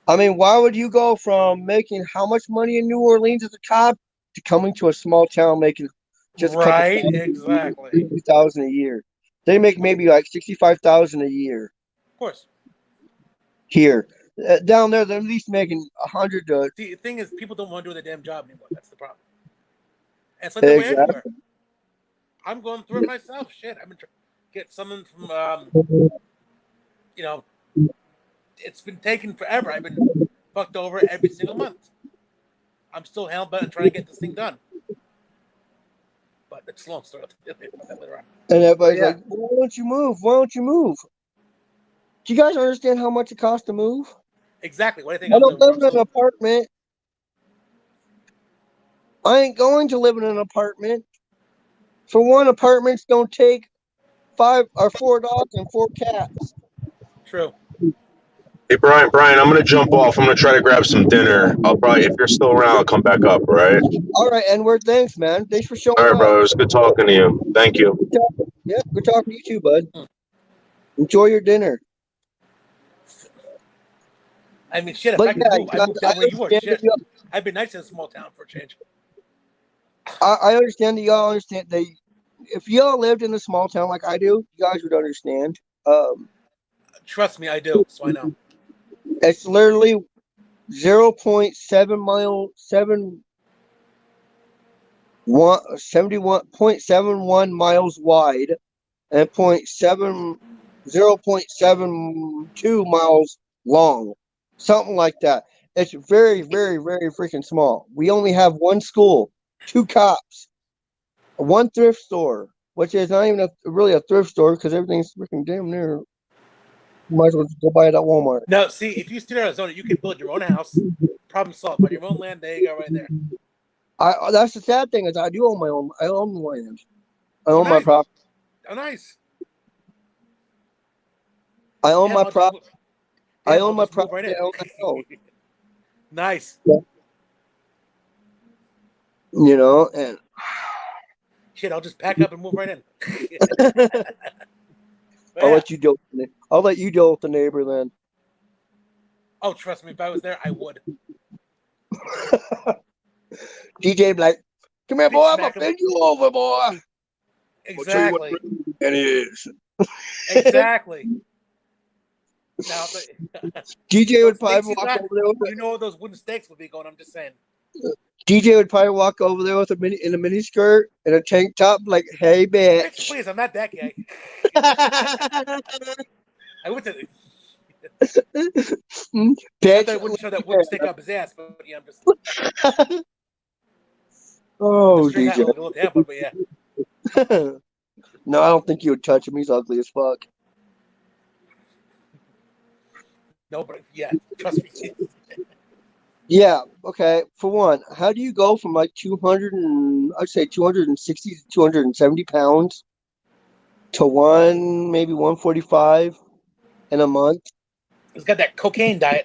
I mean, why would you go from making how much money in New Orleans as a cop to coming to a small town making just right, exactly $50,000 a year? They make maybe like $65,000 a year. Of course. Here, down there, they're at least making 100 to. The thing is, people don't want to do their damn job anymore. That's the problem. And it's like the way everywhere. I'm going through it myself. Shit, I've been trying to get someone from, you know. It's been taking forever. I've been fucked over every single month. I'm still hell-bent on trying to get this thing done. But it's a long story. And everybody's like, why don't you move? Why don't you move? Do you guys understand how much it costs to move? Exactly. What do you think? I don't live in an apartment. I ain't going to live in an apartment. For one, apartments don't take 5 or 4 dogs and 4 cats. True. Hey, Brian, I'm going to jump off. I'm going to try to grab some dinner. I'll probably, if you're still around, I'll come back up, all right? All right, N-word, thanks, man. Thanks for showing up. All right, brother. It was good talking to you. Thank you. Yeah, good talking to you too, bud. Enjoy your dinner. I mean, shit, if I could move, I moved down where you were. Shit. I'd be nice in a small town for a change. I understand that y'all understand. If y'all lived in a small town like I do, you guys would understand. Trust me, I do, so I know. It's literally 0.71 miles wide and 0.72 miles long. Something like that. It's very, very, very freaking small. We only have one school, 2 cops. one thrift store, which is not even really a thrift store because everything's freaking damn near. You might as well just go buy it at Walmart. Now, see, if you stay in Arizona, you can build your own house. Problem solved. On your own land, there you go, right there. That's the sad thing is I do own my own. I own the land. I Oh, own my nice. property. Oh, nice. I own Damn, my I'll property. just I damn, I'll own my just move right property. I in. own my house. Nice. You know, and Shit, I'll just pack up and move right in. But I'll yeah. let you deal. I'll let you deal with the neighbor then. Oh, trust me, if I was there, I would. DJ be like, come here, Big boy. I'm smack gonna him. bend you over, boy. Exactly. And it is. Exactly. Now, DJ those would stakes probably you walk got, over there with you know those wooden stakes would be going. I'm just saying. DJ would probably walk over there with a mini skirt and a tank top, like, hey, Bitch, bitch. please, I'm not that guy. I would say. Not Bitch. that I wouldn't show that wooden stick up his ass, but yeah, I'm just Oh, string that DJ. little tampon, but yeah. No, I don't think you would touch him. He's ugly as fuck. No, but yeah, trust me. Yeah, okay. For one, how do you go from like 260 to 270 pounds to maybe 145 in a month? He's got that cocaine diet.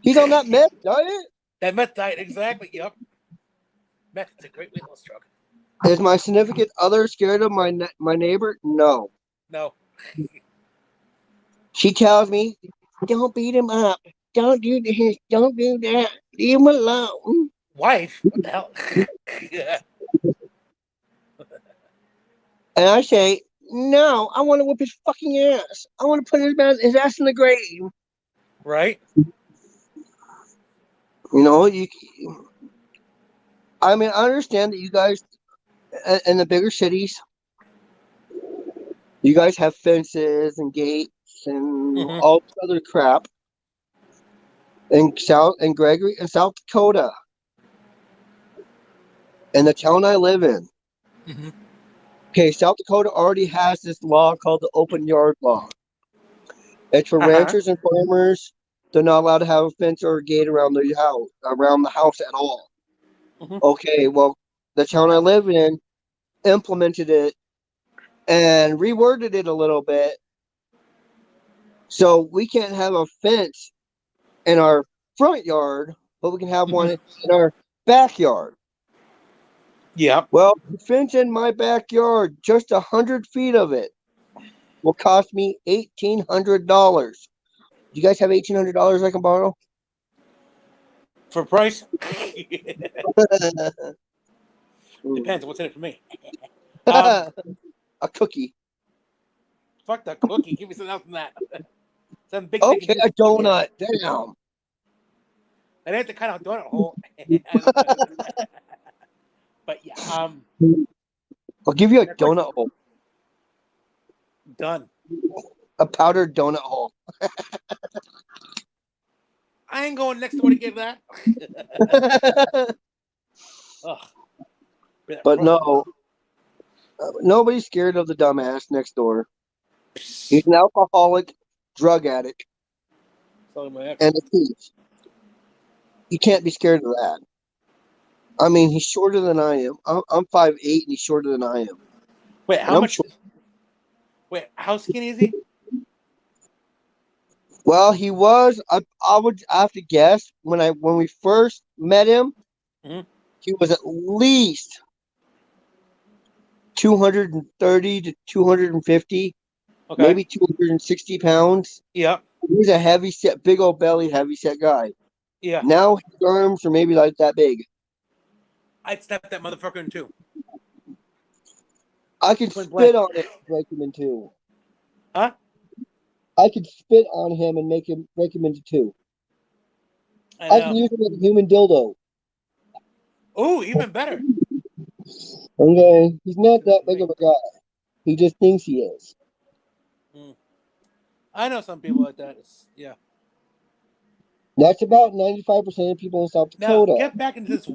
He's on that meth diet? That meth diet, exactly. Yep. Meth is a great weight loss drug. Is my significant other scared of my neighbor? No. No. She tells me, don't beat him up. Don't do this. Don't do that. Leave him alone. Wife? What the hell? Yeah. And I say, no, I want to whip his fucking ass. I want to put his ass in the grave. Right? You know, I mean, I understand that you guys in the bigger cities, you guys have fences and gates and Mm-hmm. all this other crap. In South Dakota, in the town I live in. Mm-hmm. Okay, South Dakota already has this law called the open yard law. It's for ranchers and farmers. They're not allowed to have a fence or a gate around the house at all. Mm-hmm. Okay, well, the town I live in implemented it and reworded it a little bit. So we can't have a fence in our front yard, but we can have one in our backyard. Yeah. Well, the fence in my backyard, just 100 feet of it, will cost me $1,800. Do you guys have $1,800 I can borrow? For price? Depends. What's in it for me? A cookie. Fuck that cookie. Give me something else than that. Some big Okay, thing. a donut. Damn. That ain't the kind of donut hole. But yeah, I'll give you a donut hole. Done. A powdered donut hole. I ain't going next door to get that. Ugh. But no, nobody's scared of the dumbass next door. He's an alcoholic, drug addict, and a thief. You can't be scared of that. I mean, he's shorter than I am. I'm 5'8", and he's shorter than I am. Wait, how much? Wait, how skinny is he? Well, he was. I would have to guess when we first met him, he was at least 230 to 250, maybe 260 pounds. Yeah. He's a heavy set, big old belly, heavy set guy. Yeah. Now his arms are maybe like that big. I'd snap that motherfucker in two. I could spit on it and break him in two. Huh? I could spit on him and break him into two. I can use him as a human dildo. Oh, even better. Okay, he's not that big of a guy. He just thinks he is. I know some people like that. Yeah. That's about 95% of people in South Dakota. Now, get back into this.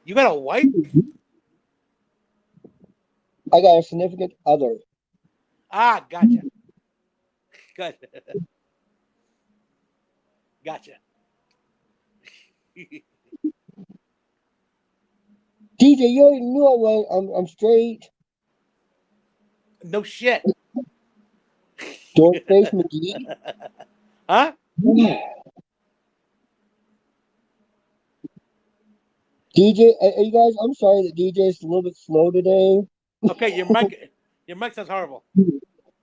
You got a wife? I got a significant other. Ah, gotcha. Good. Gotcha. DJ, you already knew I was. I'm straight. No shit. Don't face McGee. Huh? DJ, you guys, I'm sorry that DJ's a little bit slow today. Okay, your mic sounds horrible.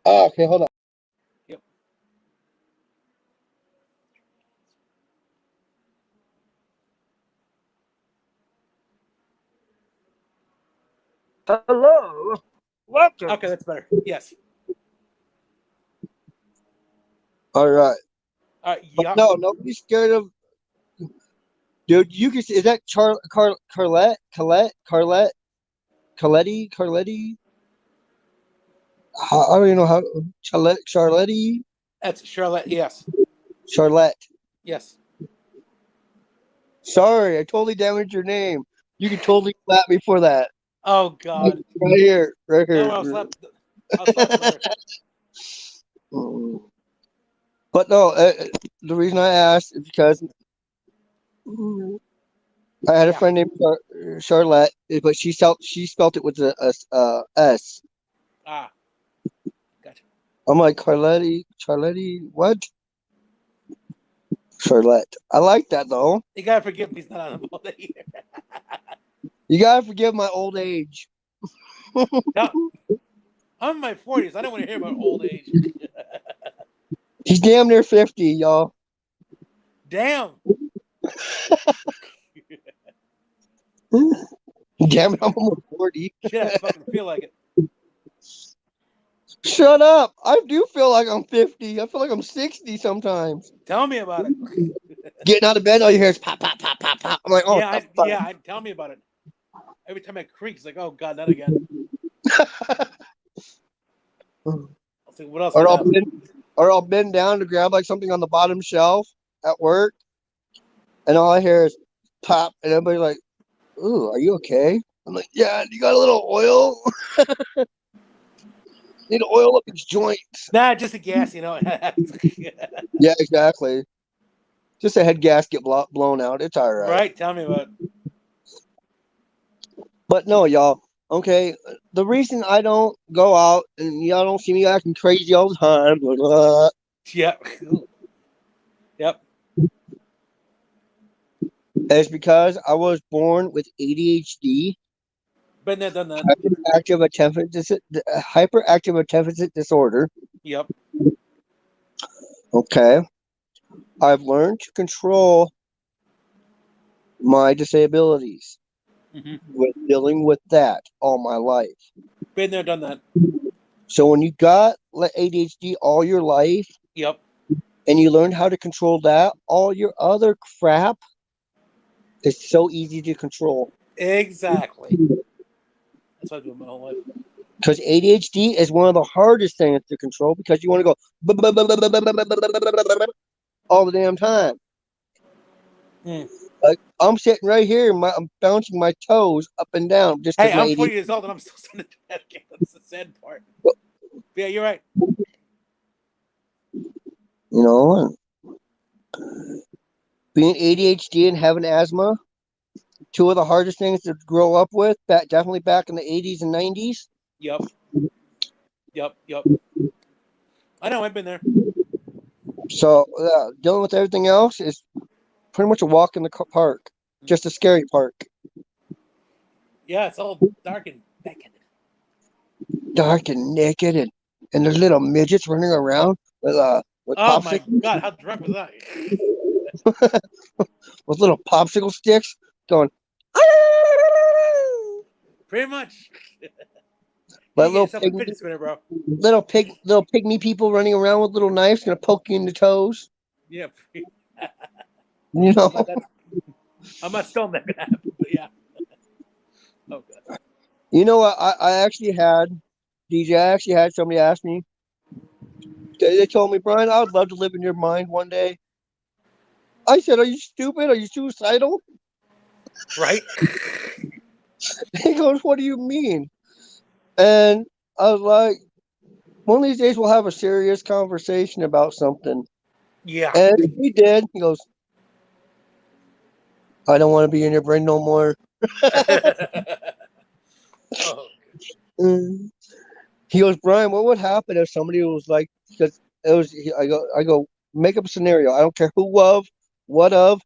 Oh, okay, hold on. Yep. Hello. Welcome. Okay, that's better. Yes. All right. Yeah. No, nobody's scared of. Dude, you can see. Is that Carlette? Carletti? I don't even know how. Charlotte? That's Charlotte. Yes. Charlotte. Yes. Sorry, I totally damaged your name. You can totally slap me for that. Oh God. Right here. Right here. No, I'll slap better. But no, the reason I asked is because I had a friend named Charlotte, but she spelt it with a S. Ah. Gotcha. I'm like, Charlotte, what? Charlotte. I like that though. You gotta forgive me. He's not on the ball here. You gotta forgive my old age. No, I'm in my 40s. I don't want to hear about old age. He's damn near 50, y'all. Damn. Damn it, I'm almost 40. Shit, I fucking feel like it. Shut up. I do feel like I'm 50. I feel like I'm 60 sometimes. Tell me about it. Getting out of bed, all you hear is pop, pop, pop, pop, pop. I'm like, oh, Tell me about it. Every time I creak, it's like, oh God, not again. I'll think, what else? Or I'll bend down to grab like something on the bottom shelf at work, and all I hear is pop, and everybody's like, "Ooh, are you okay?" I'm like, "Yeah, you got a little oil? Need to oil up these joints." Nah, just a gas, you know. Yeah, exactly. Just a head gasket blown out. It's all right. Right? Tell me about it. But no, y'all. Okay, the reason I don't go out and y'all don't see me acting crazy all the time, Yep. Yep. is because I was born with ADHD. Been there, done that. Hyperactive attention disorder. Yep. Okay. I've learned to control my disabilities with dealing with that all my life. Been there, done that. So when you got ADHD all your life, Yep. and you learn how to control that, all your other crap is so easy to control. Exactly. That's what I do my whole life. Because ADHD is one of the hardest things to control because you want to go all the damn time. Like I'm sitting right here, I'm bouncing my toes up and down. Just hey, I'm 40 years old and I'm still sitting at that game. That's the sad part. Yeah, you're right. You know, being ADHD and having asthma, two of the hardest things to grow up with. Definitely back in the 80s and 90s. Yep. I know. I've been there. So dealing with everything else is pretty much a walk in the park, just a scary park. Yeah, it's all dark and naked. Dark and naked, and there's little midgets running around with oh popsicles. My God, how drunk was I? With little popsicle sticks going. Pretty much. Like little fidget spinner, bro. Little pygmy people running around with little knives gonna poke you in the toes. Yep. You know. I'm not still that gonna happen, but yeah. Oh God. You know what? I actually had DJ. I actually had somebody ask me. They told me, Brian, I would love to live in your mind one day. I said, "Are you stupid? Are you suicidal?" Right. He goes, "What do you mean?" And I was like, one of these days we'll have a serious conversation about something. Yeah. And he did. He goes, I don't want to be in your brain no more. Oh, Mm. He goes, Brian, what would happen if somebody was like, because it was, I go, make up a scenario. I don't care who of, what of,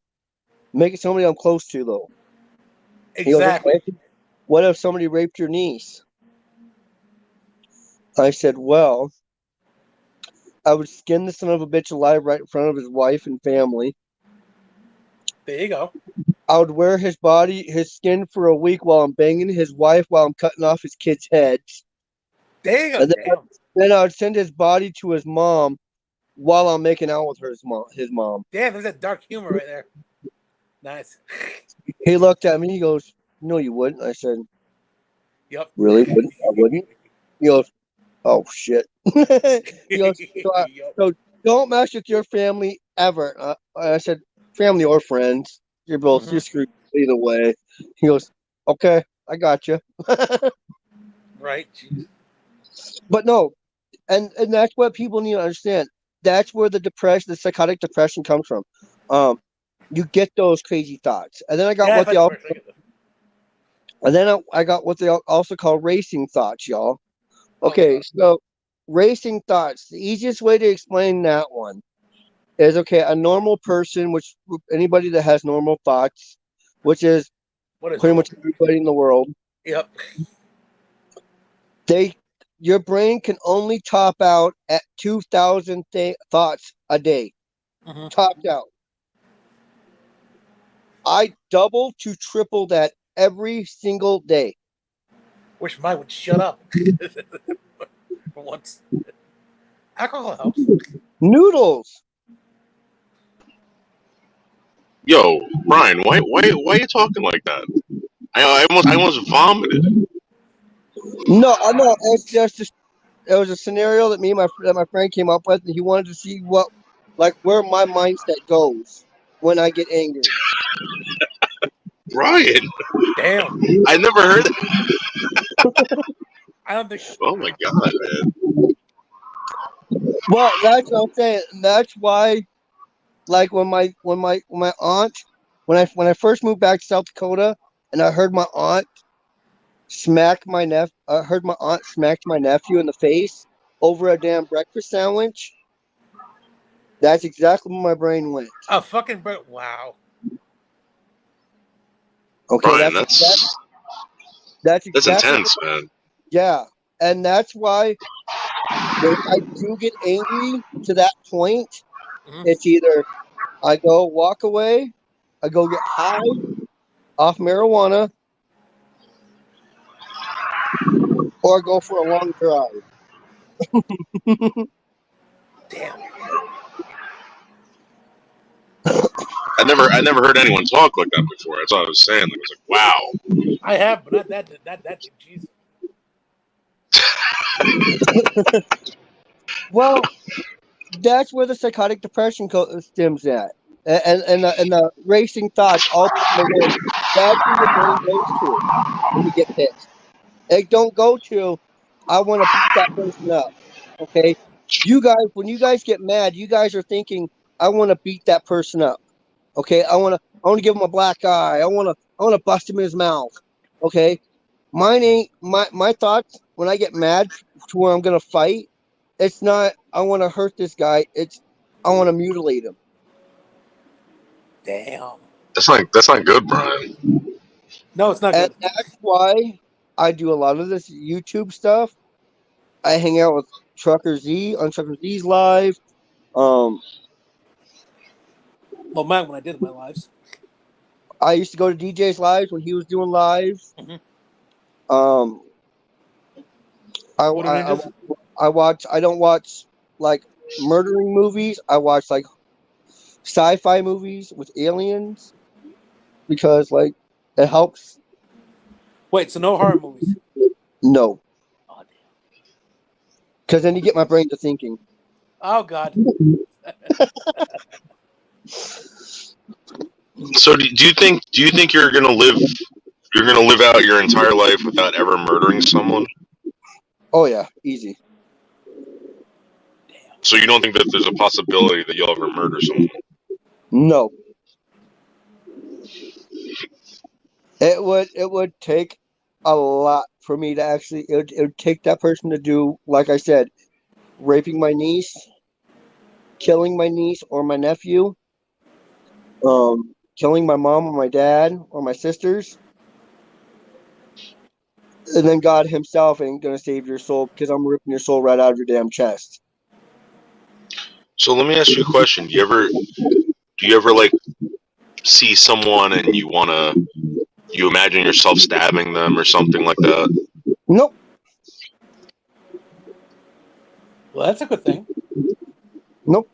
make it somebody I'm close to though. He goes, exactly. okay. What if somebody raped your niece? I said, well, I would skin the son of a bitch alive right in front of his wife and family. There you go. I would wear his skin for a week while I'm banging his wife while I'm cutting off his kids' heads. There you go. And Damn. then I would send his body to his mom while I'm making out with his mom. Damn, there's that dark humor right there. Nice. He looked at me. He goes, "No, you wouldn't." I said, Yep. "Really? Wouldn't? I wouldn't." He goes, "Oh shit." He goes, Yep. "So don't mess with your family ever." I said, "Family or friends, you're screwed either way." He goes, "Okay, I got you." Right. Jeez. But no, and that's what people need to understand. That's where the psychotic depression comes from. You get those crazy thoughts, and then I got Yeah, I what thought they you all, were thinking that. and then I got what they also call racing thoughts, y'all. Oh, Okay, God. so racing thoughts. The easiest way to explain that one is okay. A normal person, which anybody that has normal thoughts, which is What is pretty normal? much everybody in the world, Yep. your brain can only top out at 2,000 thoughts a day. Mm-hmm. Topped out. I double to triple that every single day. Wish mine would shut up. For once. Alcohol helps. Noodles. Yo, Brian, why are you talking like that? I almost vomited. No, I know. It's just it was a scenario that that my friend came up with, and he wanted to see where my mindset goes when I get angry. Brian, Damn. I never heard. I don't think. Oh my god, man! Well, that's what I'm saying. That's why, like when my aunt, when I first moved back to South Dakota, and I heard my aunt I heard my aunt smacked my nephew in the face over a damn breakfast sandwich. That's exactly where my brain went. A fucking bird. Wow. Okay, Brian, that's that's exactly intense, man. yeah, and that's why when I do get angry to that point, Mm-hmm. it's either I go walk away, I go get high off marijuana, or I go for a long drive. Damn. I never heard anyone talk like that before. That's what I was saying. Like, I was like, wow. I have, but not that deep. Jesus. Well, that's where the psychotic depression stems at, and the racing thoughts all put in the word. That's where your brain goes to when you get pissed. It don't go to, I want to beat that person up. Okay, you guys, when you guys get mad, you guys are thinking, I want to beat that person up. Okay, I want to give him a black eye. I want to bust him in his mouth. Okay, mine ain't my thoughts when I get mad to where I'm gonna fight. It's not I want to hurt this guy. It's I want to mutilate him. Damn. That's not good, Brian. No, it's not And good. that's why I do a lot of this YouTube stuff. I hang out with Trucker Z on Trucker Z's live. Um, Well, man, when I did in my lives. I used to go to DJ's lives when he was doing lives. Mhm. Um, I, What are I, I ninjas? I watch. I don't watch like murdering movies. I watch like sci-fi movies with aliens because like it helps. Wait, so no horror movies? No, Oh damn. because then you get my brain to thinking. Oh god. So do you think you're gonna live out your entire life without ever murdering someone? Oh yeah, easy. So you don't think that there's a possibility that you'll ever murder someone? No. It would take a lot for me to actually it would take that person to do, like I said, raping my niece, killing my niece or my nephew, killing my mom or my dad or my sisters, and then God himself ain't gonna save your soul because I'm ripping your soul right out of your damn chest. So let me ask you a question. Do you ever like see someone and you imagine yourself stabbing them or something like that? Nope. Well, that's a good thing. Nope.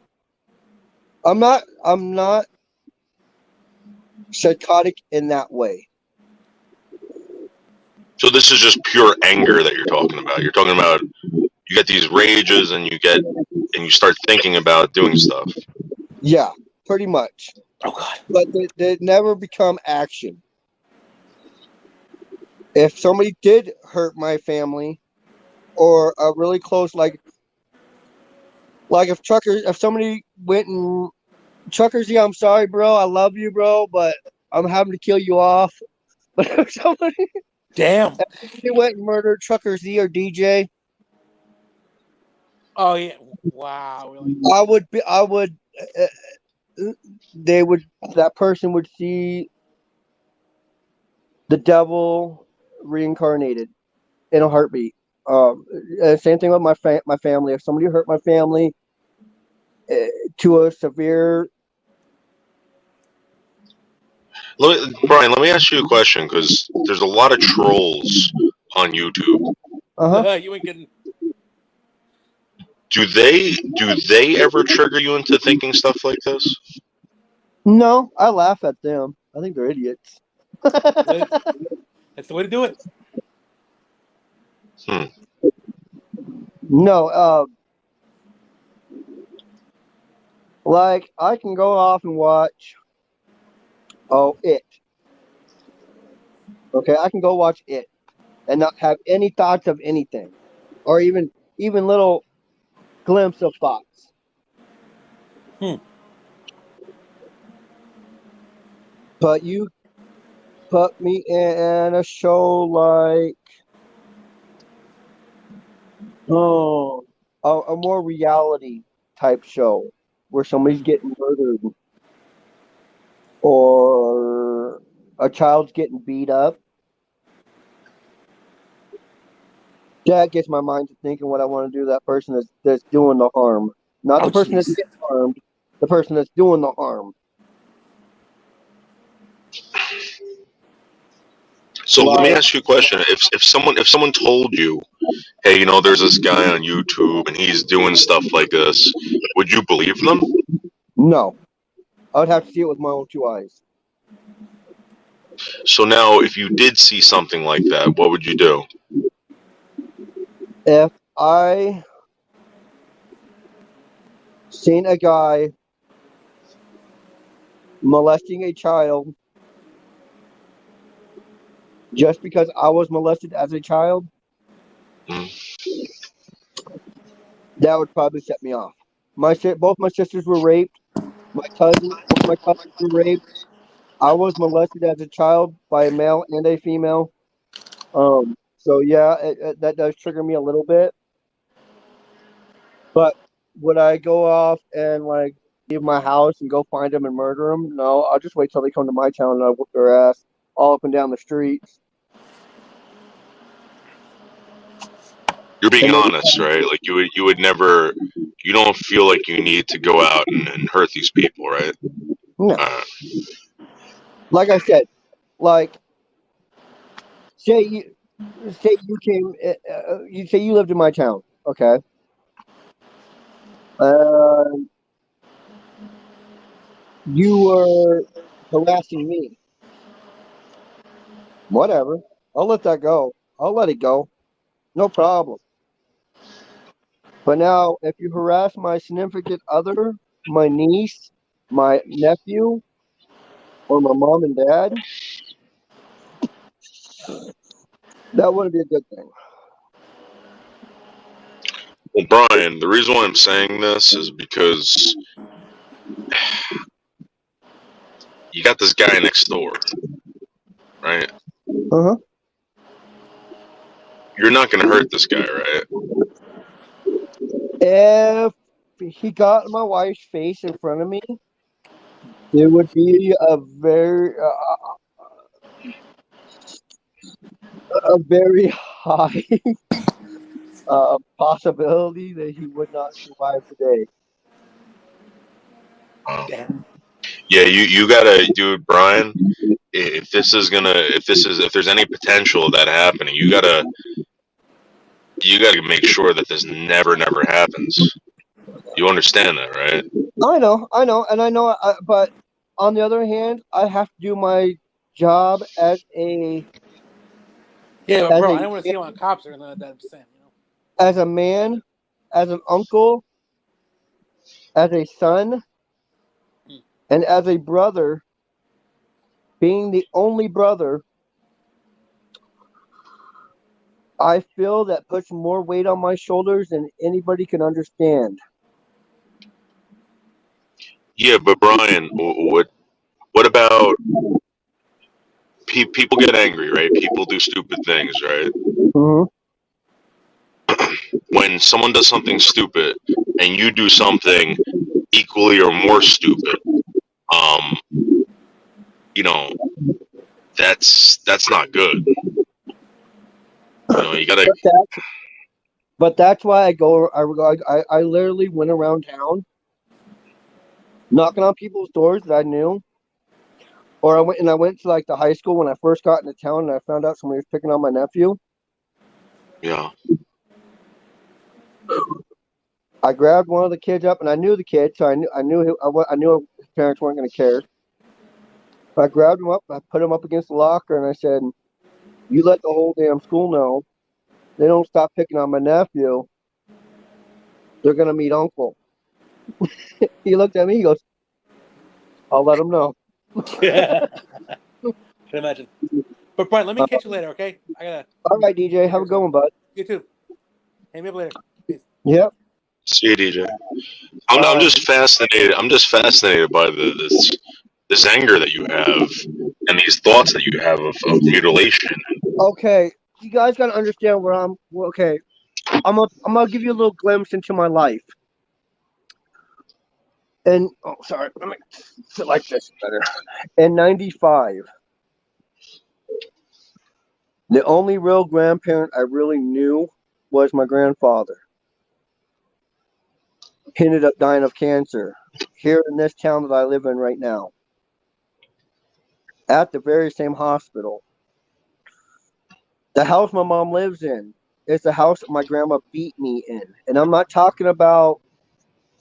I'm not psychotic in that way. So this is just pure anger that you're talking about. You're talking about you get these rages and you start thinking about doing stuff. Yeah, pretty much. Oh God. But they never become action. If somebody did hurt my family or a really close, like if somebody went and Truckers, yeah, I'm sorry, bro. I love you, bro, but I'm having to kill you off. But if somebody Damn. went and murdered Trucker Z or DJ, Oh yeah. Wow. Really. I would, they would, that person would see the devil reincarnated in a heartbeat. Same thing with my family. If somebody hurt my family uh, to a severe, Brian, let me ask you a question because there's a lot of trolls on YouTube. You ain't getting. Do they ever trigger you into thinking stuff like this? no, I laugh at them. I think they're idiots. That's the way to do it. Hmm. No, like I can go off and watch. Oh, it. Okay, I can go watch it and not have any thoughts of anything, or even little glimpse of thoughts. Hmm. But you put me in a show like oh, a more reality type show where somebody's getting murdered or a child's getting beat up. That gets my mind to thinking what I want to do to that person that's doing the harm. Not Oh the person that's jeez. getting harmed, the person that's doing the harm. So let me Like, ask you a question. If someone told you, hey, there's this guy on YouTube and he's doing stuff like this, would you believe them? no, I would have to see it with my own two eyes. So now, if you did see something like that, what would you do? If I seen a guy molesting a child just because I was molested as a child, Hmm. that would probably set me off. Both my sisters were raped. Both my cousins were raped. I was molested as a child by a male and a female. So yeah, that does trigger me a little bit. But would I go off and like leave my house and go find them and murder them? No, I'll just wait till they come to my town and I whoop their ass all up and down the streets. You're being And then, honest, right? Like you would never, you don't feel like you need to go out and hurt these people, right? no, Uh, like I said, like say you say you came, you say you lived in my town, okay? Uh, you were harassing me. Whatever, I'll let that go. I'll let it go. No problem. But now, if you harass my significant other, my niece, my nephew, or my mom and dad, that wouldn't be a good thing. Well, Brian, the reason why I'm saying this is because you got this guy next door, right? Uh-huh. You're not going to hurt this guy, right? If he got my wife's face in front of me, there would be a very high possibility that he would not survive the day. Damn. Yeah, you gotta, dude, Brian. If there's any potential of that happening, you gotta make sure that this never happens. You understand that, right? I know, and I know, but on the other hand, I have to do my job Yeah, but as bro, a I don't want to see him on cops or anything like that. I'm just saying, as a man, as an uncle, as a son, and as a brother. Being the only brother, I feel that puts more weight on my shoulders than anybody can understand. Yeah, but Brian, what about people get angry, right? People do stupid things, right? Hmm. When someone does something stupid and you do something equally or more stupid, um, you know, that's not good. You gotta. But that's why I literally went around town knocking on people's doors that I knew. Or I went to like the high school when I first got into town and I found out somebody was picking on my nephew. Yeah. I grabbed one of the kids up and I knew the kid, so I knew his parents weren't going to care. I grabbed him up, I put him up against the locker, and I said, "You let the whole damn school know. They don't stop picking on my nephew. They're going to meet Uncle." He looked at me. He goes, "I'll let him know." Yeah. Can imagine. But Brian, let me catch you later, okay? I gotta. All right, DJ, have a good one, bud. You too. Hit me up later. Peace. Yep. See you, DJ. All I'm right. just fascinated. I'm just fascinated by this anger that you have and these thoughts that you have of mutilation. Okay, you guys got to understand where I'm. Okay, I'm gonna give you a little glimpse into my life. And oh, sorry, let me sit like this better. In '95, the only real grandparent I really knew was my grandfather. He ended up dying of cancer here in this town that I live in right now, at the very same hospital. The house my mom lives in is the house that my grandma beat me in, and I'm not talking about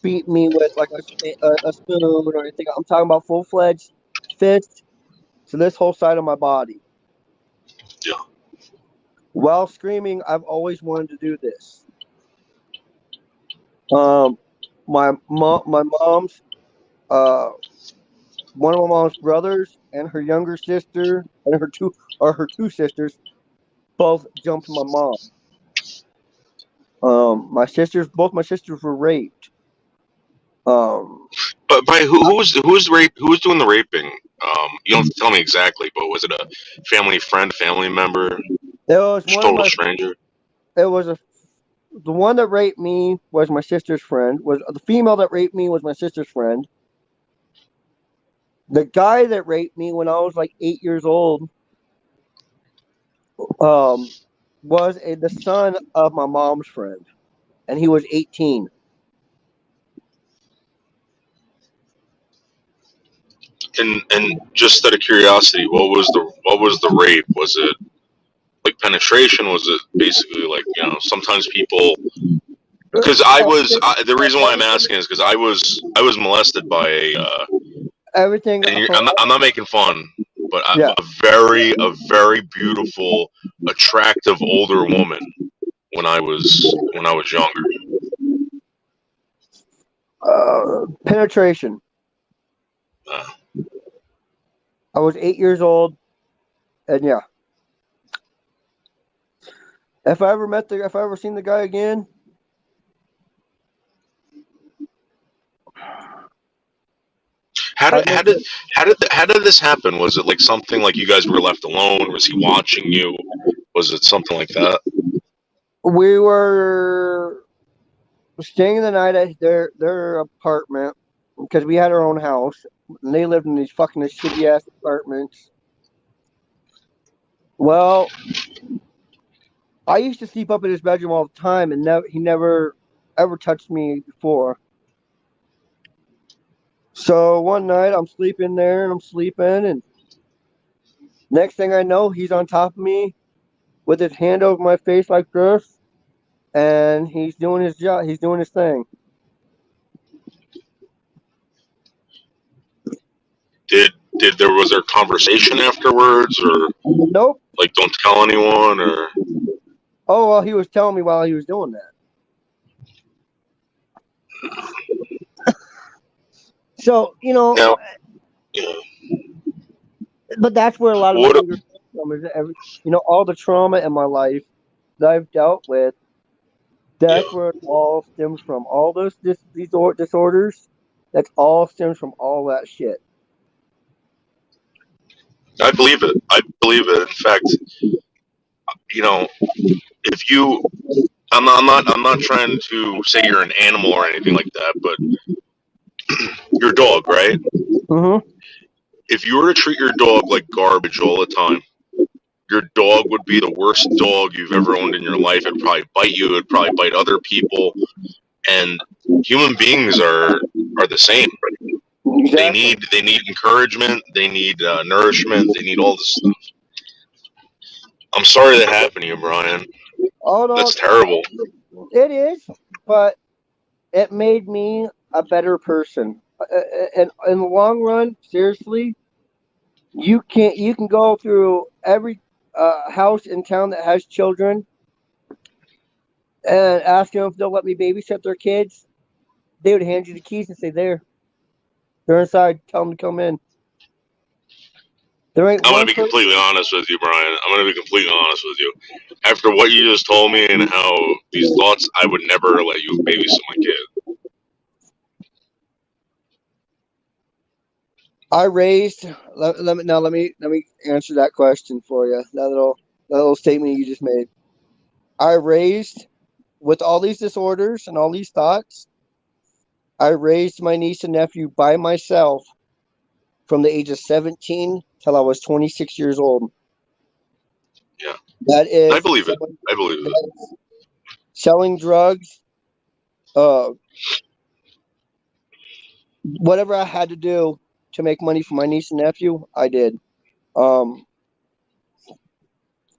beat me with like a spoon or anything. I'm talking about full fledged fist to this whole side of my body. Yeah. While screaming, I've always wanted to do this. Um, my mom's uh, one of my mom's brothers and her younger sister and her two sisters both jumped my mom. Both my sisters were raped. Um, But by who was doing the raping? You don't have to tell me exactly, but was it a family friend, family member, there was one of total my stranger? it was a the one that raped me was my sister's friend. Was the female that raped me was my sister's friend. The guy that raped me when I was like 8 years old um, the son of my mom's friend, and he was 18. And just out of curiosity, what was the rape? Was it like penetration? Was it basically like sometimes people? Because the reason why I'm asking is because I was molested by Everything. and I'm not making fun, but Yeah. a very beautiful, attractive older woman when I was younger. Penetration. Uh, I was 8 years old, and yeah. If I ever seen the guy again, How I've did missed it. how did this happen? Was it like something like you guys were left alone? Was he watching you? Was it something like that? We were staying the night at their apartment because we had our own house, and they lived in these fucking shitty ass apartments. Well, I used to sleep up in his bedroom all the time, and he never ever touched me before. So one night I'm sleeping there, and I'm sleeping, and next thing I know, he's on top of me with his hand over my face like this, and he's doing his job. He's doing his thing. Did there was there conversation afterwards, or Nope. like don't tell anyone, or Oh well, he was telling me while he was doing that. So now? Yeah. but that's where a lot of my What? anger comes from. Is all the trauma in my life that I've dealt with. Yeah, That's where it all stems from. All these disorders. That's all stems from all that shit. I believe it. I believe it. In fact, you know, if you, I'm not trying to say you're an animal or anything like that, but your dog, right? Mm-hmm. If you were to treat your dog like garbage all the time, your dog would be the worst dog you've ever owned in your life. It'd probably bite you. It'd probably bite other people. And human beings are the same. Exactly. They need encouragement. They need nourishment. They need all this stuff. I'm sorry that happened to you, Brian. Oh no, That's terrible. it is, but it made me a better person. And in the long run, seriously, you can go through every house in town that has children and ask them if they'll let me babysit their kids. They would hand you the keys and say, "There, they're inside. Tell them to come in." There ain't I'm going one to be person. completely honest with you, Brian. I'm going to be completely honest with you. After what you just told me and how these thoughts, I would never let you babysit my kid. I raised. Let me answer that question for you. That little statement you just made. I raised with all these disorders and all these thoughts. I raised my niece and nephew by myself from the age of 17 till I was 26 years old. Yeah, That I is believe it. I believe it. selling drugs, uh, whatever I had to do to make money for my niece and nephew, I did. Um,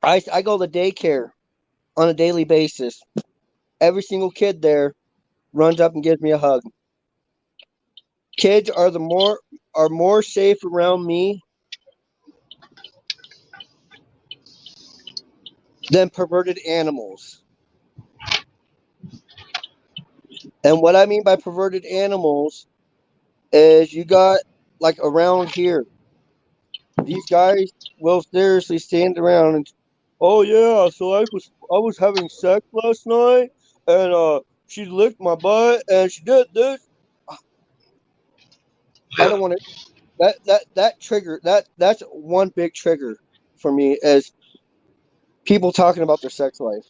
I go to daycare on a daily basis. Every single kid there runs up and gives me a hug. Kids are more safe around me than perverted animals. And what I mean by perverted animals is you got like around here, these guys will seriously stand around and, oh yeah, so I was having sex last night, and she licked my butt and she did this. I Yeah. don't want to. That trigger that's one big trigger for me is people talking about their sex life.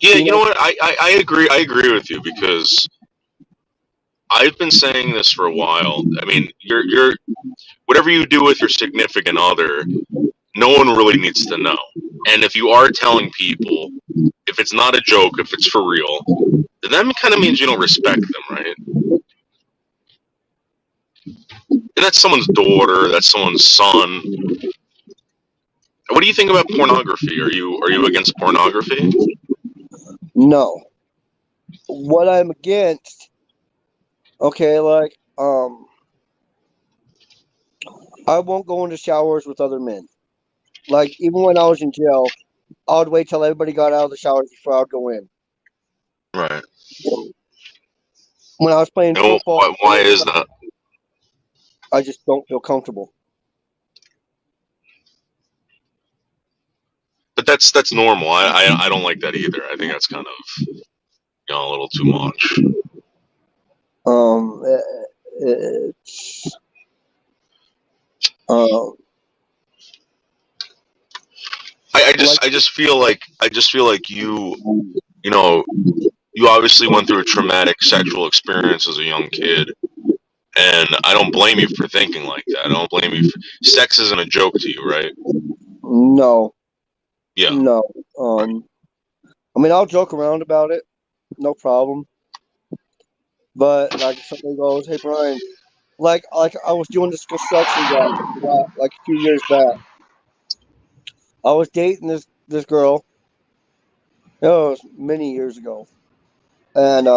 Yeah, You you know know, what? I agree. I agree with you because I've been saying this for a while. I mean, you're whatever you do with your significant other, no one really needs to know. And if you are telling people, if it's not a joke, if it's for real, then that kind of means you don't respect them, right? And that's someone's daughter, that's someone's son. What do you think about pornography? Are you against pornography? no. What I'm against, okay, like I won't go into showers with other men. Like even when I was in jail, I would wait till everybody got out of the showers before I'd go in. Right. When I was playing No, football, why is that? I just don't feel comfortable. But that's normal. I don't like that either. I think that's kind of a little too much. Um, It's, uh, I just feel like you know, you obviously went through a traumatic sexual experience as a young kid, and I don't blame you for thinking like that. I don't blame you. Sex isn't a joke to you, right? no, Yeah. no. I mean, I'll joke around about it, no problem. But like, if somebody goes, "Hey, Brian," like I was doing this construction job like a few years back. I was dating this girl. It was many years ago, and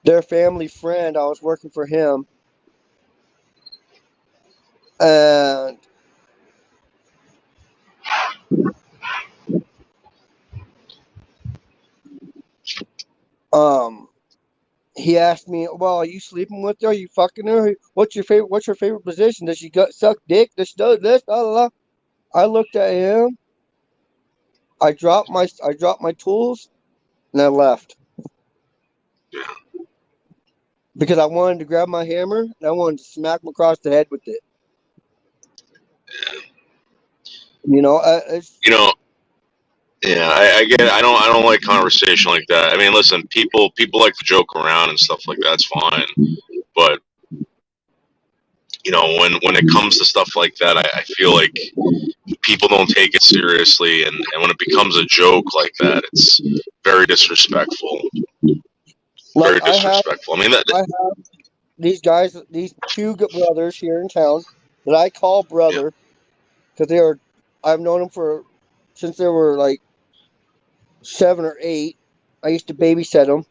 their family friend. I was working for him, and um, he asked me, "Well, are you sleeping with her? Are you fucking her? What's your favorite position? Does she suck dick? Does she do this? Blah, blah, blah." I looked at him. I dropped my tools, and I left because I wanted to grab my hammer and I wanted to smack him across the head with it. You know, it's You know, yeah, I get it. I don't like conversation like that. I mean, listen, people like to joke around and stuff like that. That's fine, but when it comes to stuff like that, I feel like people don't take it seriously, and when it becomes a joke like that, it's very disrespectful. Very like disrespectful. I mean, I have these guys, these two good brothers here in town that I call yeah, brother because I've known them since they were like 7 or 8. I used to babysit them.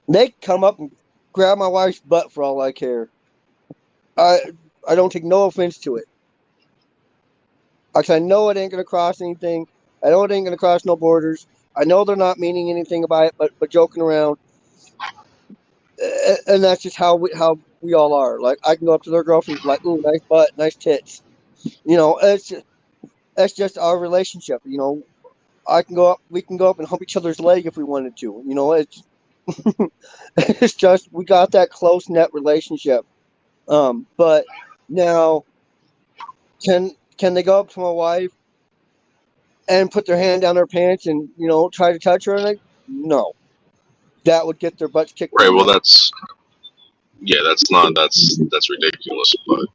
They come up and grab my wife's butt for all I care. I I don't take no offense to it. Like I know it ain't gonna cross anything. I know it ain't gonna cross no borders. I know they're not meaning anything by it, but joking around. And that's just how we all are. Like I can go up to their girlfriend, like, "Ooh, nice butt, nice tits." That's just our relationship. I can go up, we can go up and hump each other's leg if we wanted to. It's just we got that close net relationship. But now can they go up to my wife and put their hand down her pants and try to touch her? And no, that would get their butts kicked right. in Well, the. that's ridiculous. But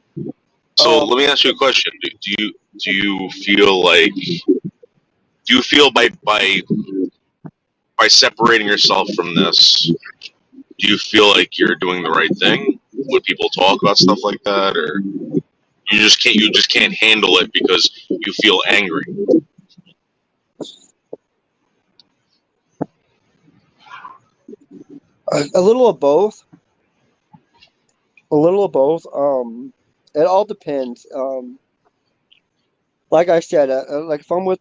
so Um, let me ask you a question. Do you feel like by separating yourself from this, do you feel like you're doing the right thing? Would people talk about stuff like that, or you just can't handle it because you feel angry? a little of both. A little of both. It all depends. Like I said, like if I'm with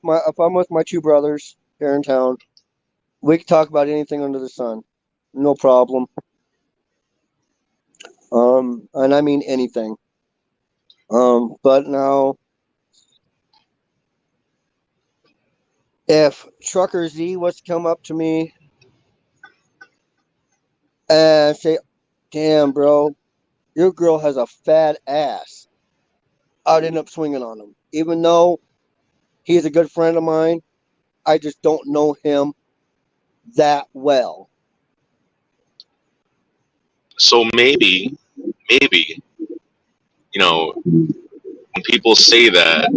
my two brothers here in town, we can talk about anything under the sun, no problem. And I mean anything. But now if Trucker Z was to come up to me and say, "Damn, bro, your girl has a fat ass," I'd end up swinging on him, even though he's a good friend of mine. I just don't know him that well. So maybe when people say that,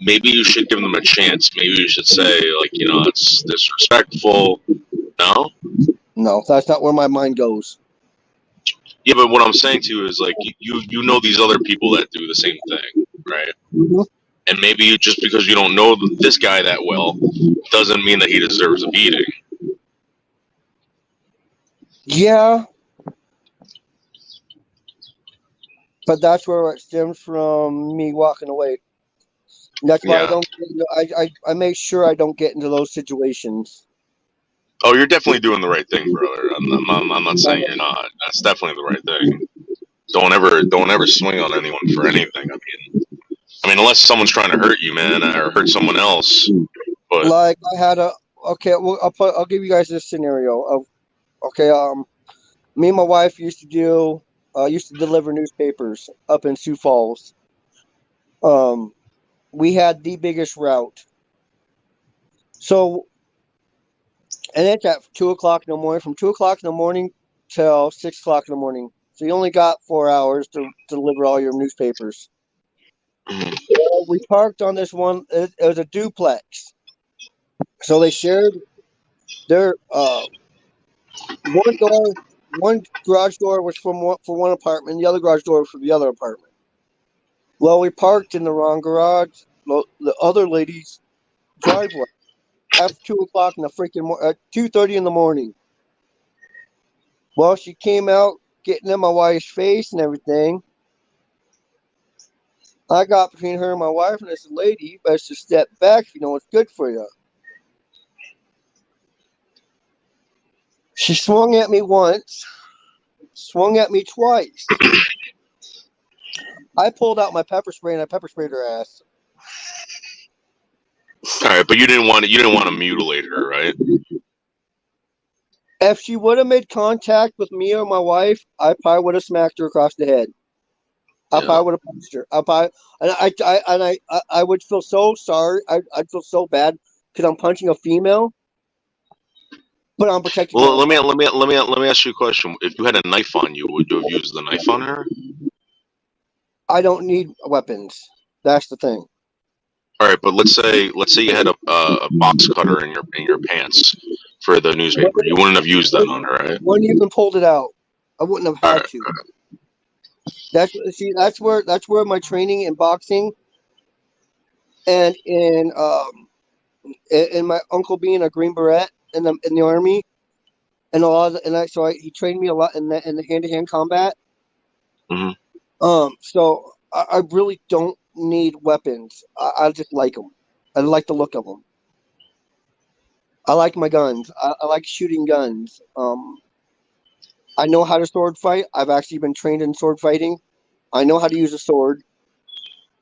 maybe you should give them a chance. Maybe you should say, like, it's disrespectful. No? No, that's not where my mind goes. Yeah, but what I'm saying to you is, like, you know these other people that do the same thing, right? Mhm. And maybe just because you don't know this guy that well doesn't mean that he deserves a beating. Yeah, but that's where it stems from me walking away. That's why I Yeah. don't. I make sure I don't get into those situations. Oh, you're definitely doing the right thing, brother. I'm not saying you're not. That's definitely the right thing. Don't ever swing on anyone for anything. I mean, unless someone's trying to hurt you, man, or hurt someone else. But Like I had a okay. Well, I'll give you guys this scenario of Okay, me and my wife used to deliver newspapers up in Sioux Falls. Um, we had the biggest route. So, and it's at 2 o'clock in the morning, from 2 o'clock in the morning till 6 o'clock in the morning. So you only got 4 hours to deliver all your newspapers. Mhm. Well, we parked on this one. It was a duplex. So they shared their one door, one garage door was for one apartment, the other garage door was for the other apartment. Well, we parked in the wrong garage, the other lady's driveway, after 2 o'clock in the freaking 2:30 in the morning. Well, she came out getting in my wife's face and everything. I got between her and my wife, and I said, "Lady, you better just step back if you know what's good for you." She swung at me once, swung at me twice. I pulled out my pepper spray and I pepper sprayed her ass. All right, but you didn't want to mutilate her, right? If she would have made contact with me or my wife, I probably would have smacked her across the head. I Yeah. probably would have punched her. I would feel so sorry. I'd feel so bad because I'm punching a female, but I'm protecting Well, myself. let me ask you a question. If you had a knife on you, would you have used the knife on her? I don't need weapons. That's the thing. All right, but let's say you had a box cutter in your pants for the newspaper. You wouldn't have used that on her, right? When you even pulled it out, I wouldn't have All had right. to. That's where my training in boxing and in my uncle being a Green Beret in the army and a lot of he trained me a lot in the hand to hand combat. Hmm. So I really don't need weapons. I just like them. I like the look of them. I like my guns. I like shooting guns. I know how to sword fight. I've actually been trained in sword fighting. I know how to use a sword,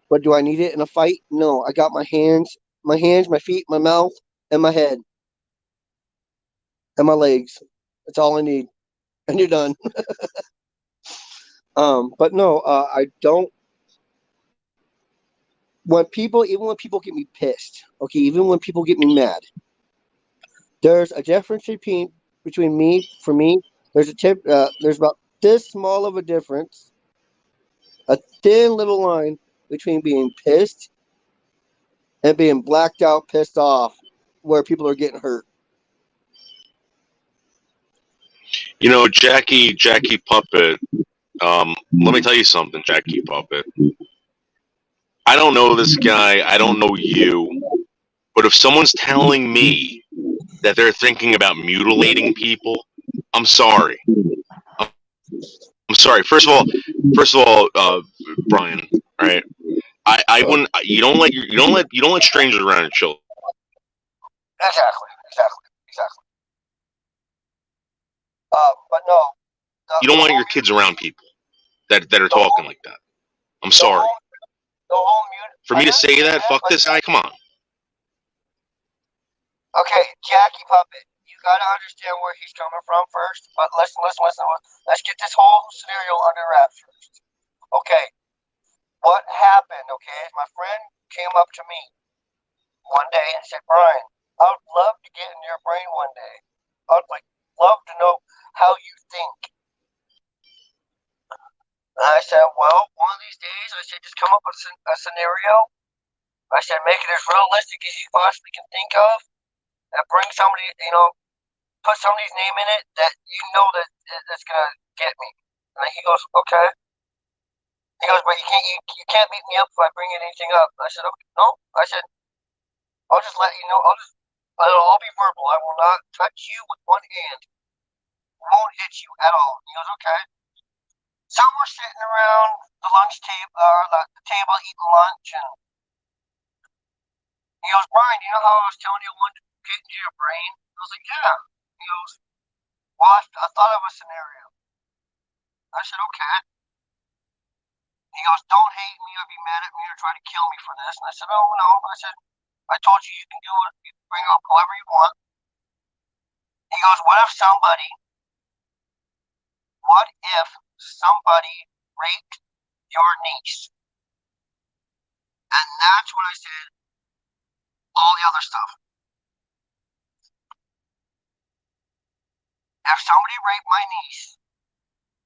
but do I need it in a fight? No. I got my hands, my feet, my mouth, and my head and my legs. That's all I need, and you're done. But no, I don't. Even when people get me pissed, okay, even when people get me mad, there's a difference between me. For me, there's a tip. There's about this small of a difference, a thin little line between being pissed and being blacked out, pissed off, where people are getting hurt. You know, Jackie Puppet. Let me tell you something, Jackie Puppet. I don't know this guy. I don't know you. But if someone's telling me that they're thinking about mutilating people, I'm sorry. I'm sorry. First of all, Brian. Right? I wouldn't. You don't let strangers around your children. Exactly. But no, You don't want your kids around people that are the talking whole like that. I'm the sorry. whole the whole mute. For I me to say understand that, that, fuck but this guy. Come on. okay, Jackie Puppet, you gotta understand where he's coming from first. But listen. Let's get this whole scenario under wraps first. Okay, what happened? Okay, is my friend came up to me one day and said, "Brian, I would love to get in your brain one day. I would love to know how you think." And I said, "Well, one of these days," I said, "just come up with a scenario." I said, "Make it as realistic as you possibly can think of, and bring somebody, put somebody's name in it that you know that's gonna get me." And he goes, "Okay." He goes, "But you can't beat me up if I bring anything up." I said, "Okay, no." I said, "I'll just let you know. It'll all be verbal. I will not touch you with one hand. Won't hit you at all." He goes, "Okay." So we're sitting around the lunch table, or the table eating lunch, and he goes, "Brian, you know how I was telling you I wanted to get into your brain?" I was like, "Yeah." He goes, "Well, I thought of a scenario." I said, "Okay." He goes, "Don't hate me or be mad at me or try to kill me for this." And I said, "Oh, no." I said, "I told you can do it. You can bring up whoever you want." He goes, "What if somebody what if somebody raped your niece? And that's when I said all the other stuff. If somebody raped my niece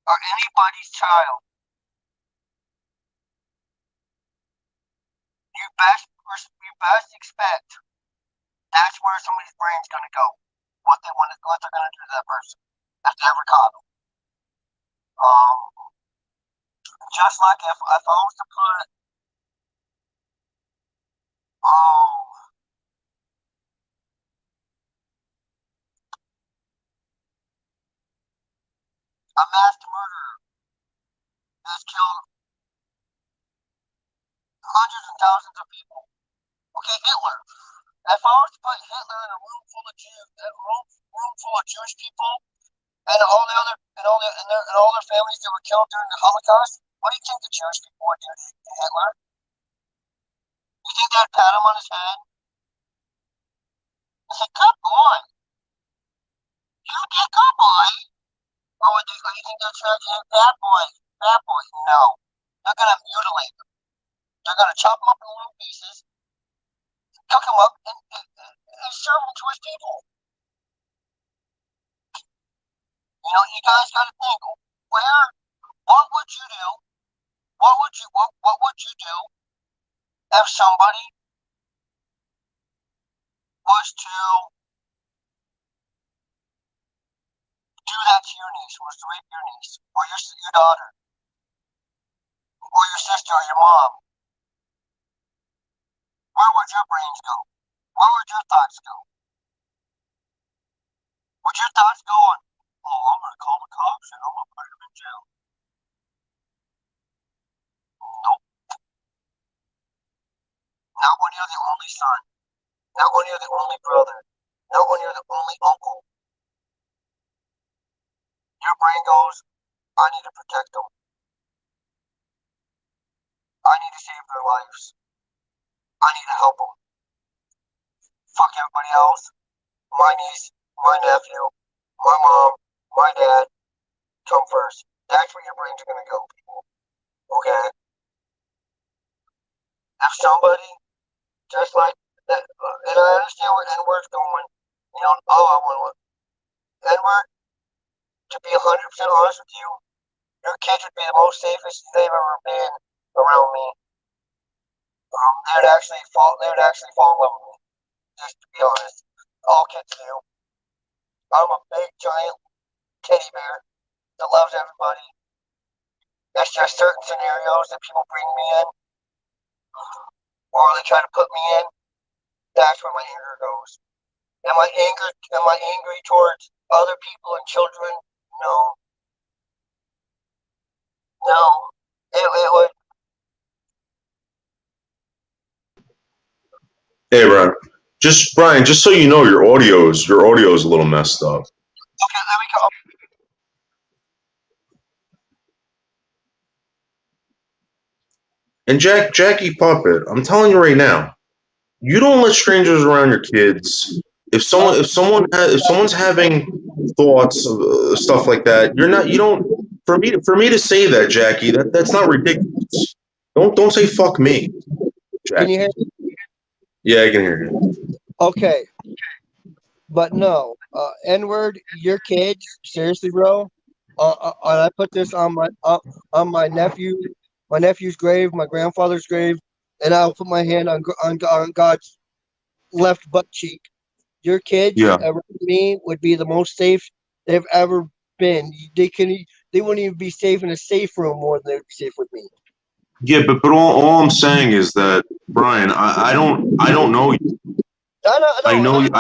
or anybody's child, you best expect that's where somebody's brain's gonna go. What they're gonna do to that person if they ever caught them. Just like if I was to put a mass murderer has killed hundreds and thousands of people. Okay, Hitler. If I was to put Hitler in a room full of Jewish people, and all their families that were killed during the Holocaust, what do you think the Jewish people would do to Hitler? You think they'd pat him on his head and say, "Good boy, you did good boy"? Or you think they're trying to say, "Bad boy, bad boy"? No, they're gonna mutilate him. They're gonna chop him up in little pieces, cook him up, and serve him to his people. You know, you guys got to think. What would you do? What would you do if somebody was to do that to your niece, was to rape your niece, or your daughter, or your sister, or your mom? Where would your brains go? Where would your thoughts go? Would your thoughts go on, "Oh, I'm gonna call the cops and I'm gonna put him in jail"? Nope. Not when you're the only son. Not when you're the only brother. Not when you're the only uncle. Your brain goes, "I need to protect them. I need to save their lives. I need to help them. Fuck everybody else. My niece, my nephew, my mom, my dad, come first." That's where your brains are gonna go, people. Okay? If somebody, just like that, and I understand where N-word's going, you know, I want N-word, to be 100% honest with you, your kids would be the most safest they've ever been around me. They would actually fall in love with me. Just to be honest. All kids do. I'm a big giant teddy bear that loves everybody. There's just certain scenarios that people bring me in, or they try to put me in. That's where my anger goes. Am I angry towards other people and children? No. It would. Hey, Brian, just so you know, your audio is a little messed up. Okay, let me go. And Jackie Puppet, I'm telling you right now, you don't let strangers around your kids. If someone's having thoughts of stuff like that, you don't. For me to say that, Jackie, that's not ridiculous. Don't say fuck me, Jackie. Can you hear me? Yeah, I can hear you. Okay, but no, N-word, your kids, seriously, bro. I put this on my nephew's grave, my grandfather's grave, and I'll put my hand on God's left butt cheek. Your kids around me would be the most safe they've ever been. They wouldn't even be safe in a safe room more than they'd be safe with me. Yeah, but all I'm saying is that, Brian, I don't know you. I know you.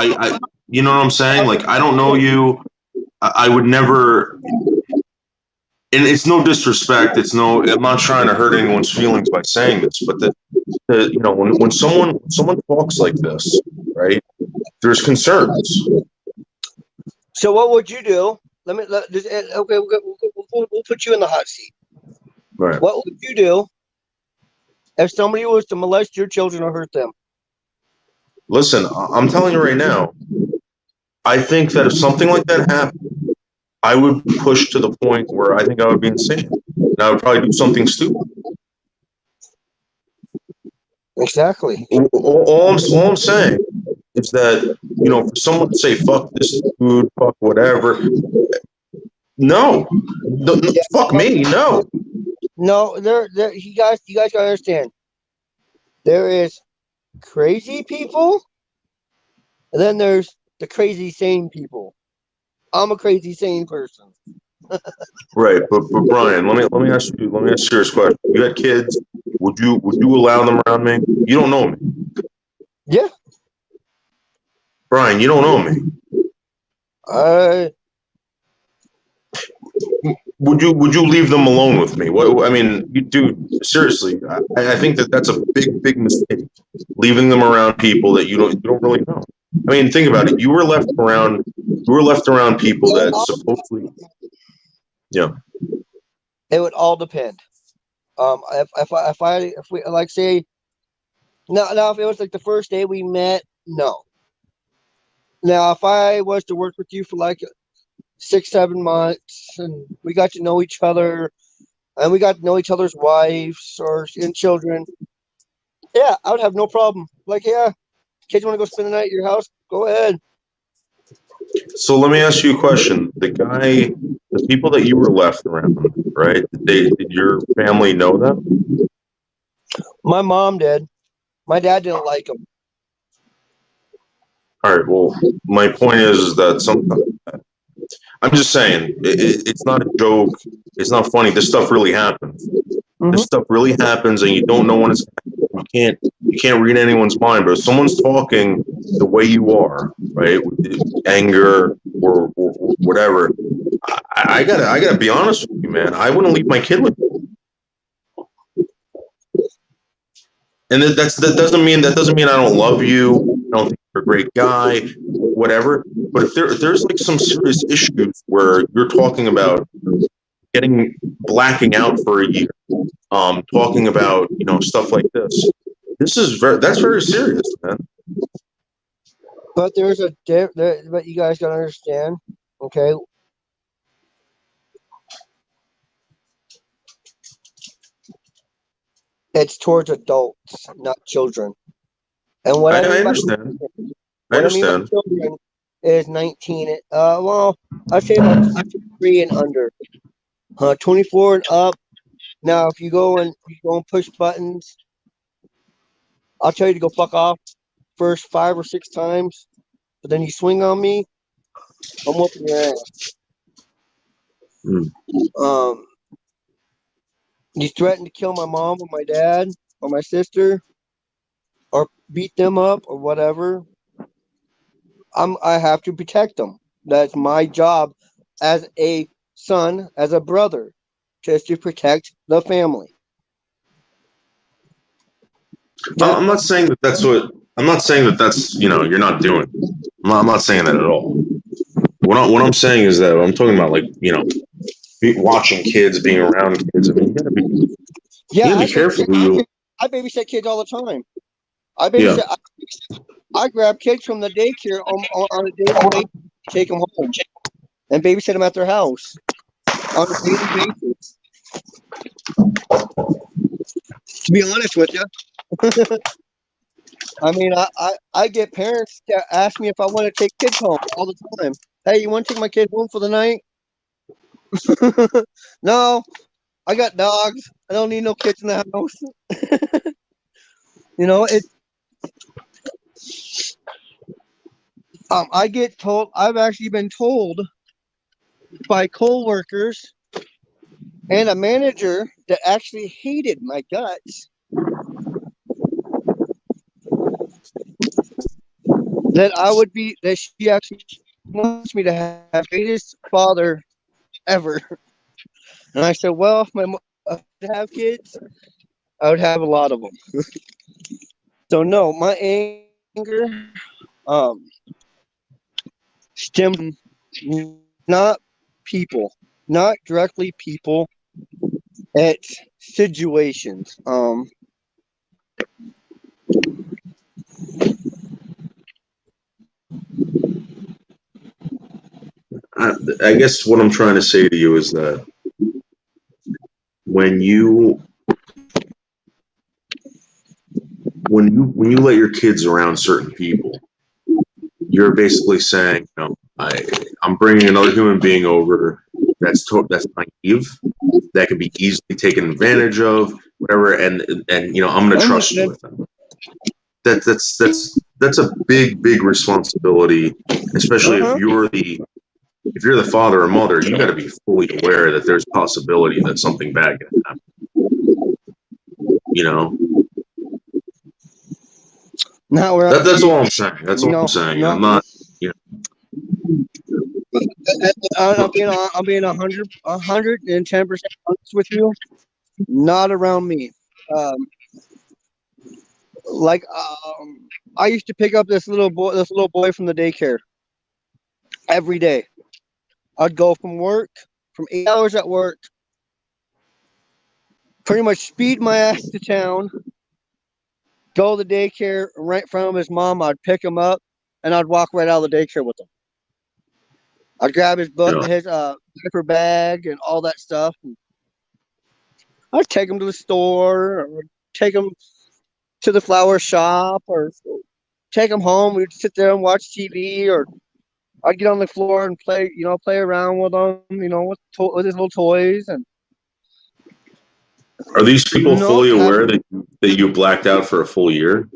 You know what I'm saying? Like, I don't know you. I would never. And it's no disrespect. I'm not trying to hurt anyone's feelings by saying this, but you know, when someone talks like this, right? There's concerns. So what would you do? Okay, we'll put you in the hot seat. Right. What would you do if somebody was to molest your children or hurt them? Listen, I'm telling you right now, I think that if something like that happened, I would push to the point where I think I would be insane. And I would probably do something stupid. Exactly. All I'm saying is that, for someone to say, fuck this dude, fuck whatever, no. Yeah, Fuck me, no. no, you guys gotta understand. There is crazy people, and then there's the crazy sane people. I'm a crazy sane person. Right, but Brian, let me ask you a serious question. You had kids, would you allow them around me? You don't know me. Yeah. Brian, you don't know me. Would you leave them alone with me? What I mean, dude, seriously, I think that's a big mistake. Leaving them around people that you don't really know. I mean, think about it. You were left around people that supposedly, yeah. It would all depend. If we like say now if it was like the first day we met, no. Now if I was to work with you for like 6 7 months and we got to know each other and we got to know each other's wives or and children, yeah, I would have no problem. Like, yeah, kids want to go spend the night at your house, go ahead. So let me ask you a question. The people that you were left around, right? Did your family know them? My mom did. My dad didn't like them. All right. Well, my point is that sometimes I'm just saying it's not a joke. It's not funny. This stuff really happens. This stuff really happens, and you don't know when it's. You can't read anyone's mind. But if someone's talking the way you are, right, with anger or whatever, I gotta be honest with you, man. I wouldn't leave my kid with you. And that doesn't mean I don't love you. I don't think you're a great guy, whatever. But if there's like some serious issues where you're talking about blacking out for a year, talking about stuff like this. That's very serious, man. But but you guys gotta understand, okay? It's towards adults, not children. And what I I mean by understand. I what I mean by understand. children is 19. Well, I'd say about 3 and under. 24 and up. Now, if you go and push buttons, I'll tell you to go fuck off first 5 or 6 times. But then you swing on me, I'm whooping your ass. Um, you threaten to kill my mom or my dad or my sister or beat them up or whatever. I have to protect them. That's my job as a son, as a brother, just to protect the family. I'm not saying that that's what. I'm not saying that that's you're not doing. I'm not saying that at all. What I'm saying is that I'm talking about, like, watching kids, being around kids. I mean, you gotta be careful who you. I babysit kids all the time. I babysit. Yeah. I grab kids from the daycare on a daily basis, take them home, and babysit them at their house on a daily basis. To be honest with you, I mean, I get parents that ask me if I want to take kids home all the time. Hey, you want to take my kid home for the night? No, I got dogs. I don't need no kids in the house. It. I get told. I've actually been told by coworkers and a manager that actually hated my guts that she actually wants me to have the greatest father ever. And I said, well, if I have kids, I would have a lot of them. So no, my anger stems not people, not directly people. It's situations. I guess what I'm trying to say to you is that when you let your kids around certain people, you're basically saying, I'm bringing another human being over that's naive, that can be easily taken advantage of, whatever, and I'm going to trust you with them. That's a big responsibility, especially if you're the father or mother. You got to be fully aware that there's possibility that something bad can happen. Not where that's all I'm saying. That's all I'm saying. No. I'm not. I'm being 110% honest with you. Not around me. I used to pick up this little boy from the daycare every day. I'd go from 8 hours at work, pretty much speed my ass to town, go to the daycare right in front of his mom. I'd pick him up, and I'd walk right out of the daycare with him. I'd grab his diaper bag and all that stuff. I'd take him to the store, or take him to the flower shop, or take him home. We'd sit there and watch TV, or I'd get on the floor and play around with him, with his little toys. And are these people fully aware that you blacked out for a full year?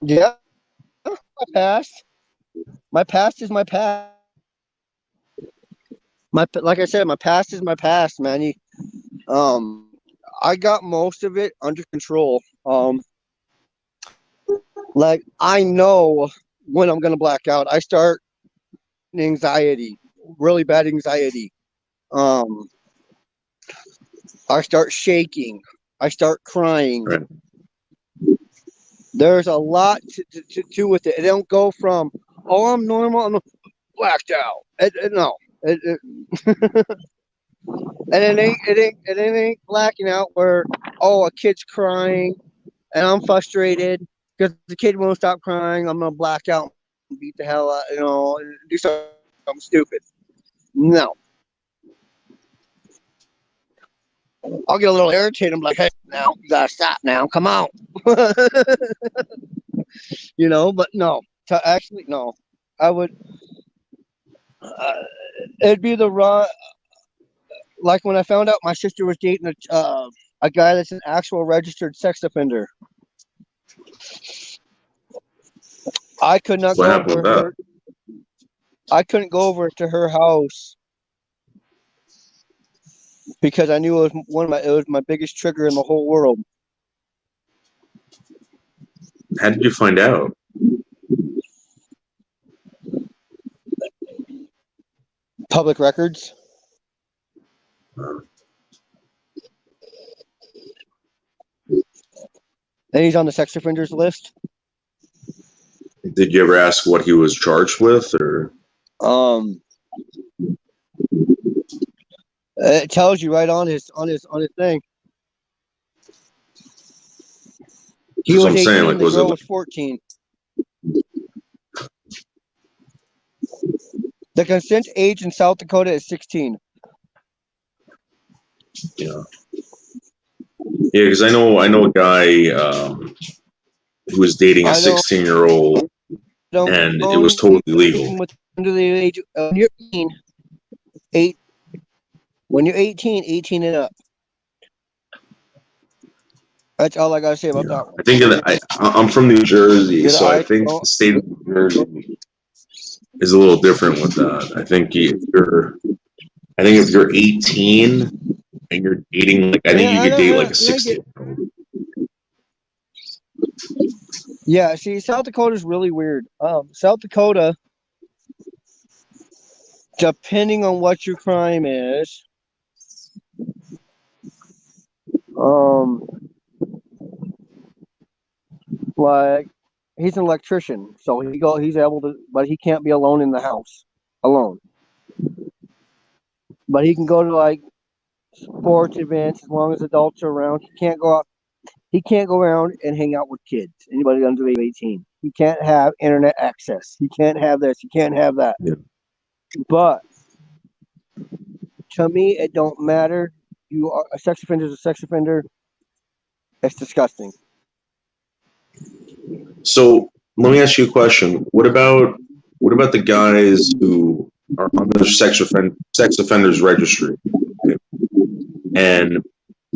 Yeah, my past. My past is my past. Like I said, my past is my past, man. I got most of it under control. Like, I know when I'm gonna black out. I start anxiety, really bad anxiety. I start shaking. I start crying. Right. There's a lot to do with it. It don't go from, I'm normal, I'm blacked out. No. And it ain't blacking out where, a kid's crying and I'm frustrated because the kid won't stop crying. I'm gonna black out and beat the hell out, and do something stupid. No. I'll get a little irritated. I'm like, hey, now you gotta stop now. Come on. But no. Actually, no. I would. It'd be the raw. Like when I found out my sister was dating a guy that's an actual registered sex offender. I could not go over her. I couldn't go over to her house because I knew it was my biggest trigger in the whole world. How did you find out? Public records. And he's on the sex offenders list. Did you ever ask what he was charged with, or? It tells you right on his thing. He was 18, the girl was 14. The consent age in South Dakota is 16. Yeah. Yeah, because I know a guy who was dating a 16-year-old, and it was totally legal. Under the age of 18, when you're 18 and up. That's all I gotta say about that one. I think I'm from New Jersey, so I think the state of New Jersey is a little different with that. I think if you're 18 and you're dating, you could date like a 16-year-old. Yeah, see, South Dakota is really weird. South Dakota, depending on what your crime is, like, he's an electrician, so he's able to, but he can't be alone in the house, alone. But he can go to like sports events as long as adults are around. He can't go out. He can't go around and hang out with kids. Anybody under the age of 18. He can't have internet access. He can't have this. He can't have that. Yeah. But to me, it don't matter. You are a sex offender is a sex offender. It's disgusting. So let me ask you a question. What about the guys who are on the sex offenders registry, okay, and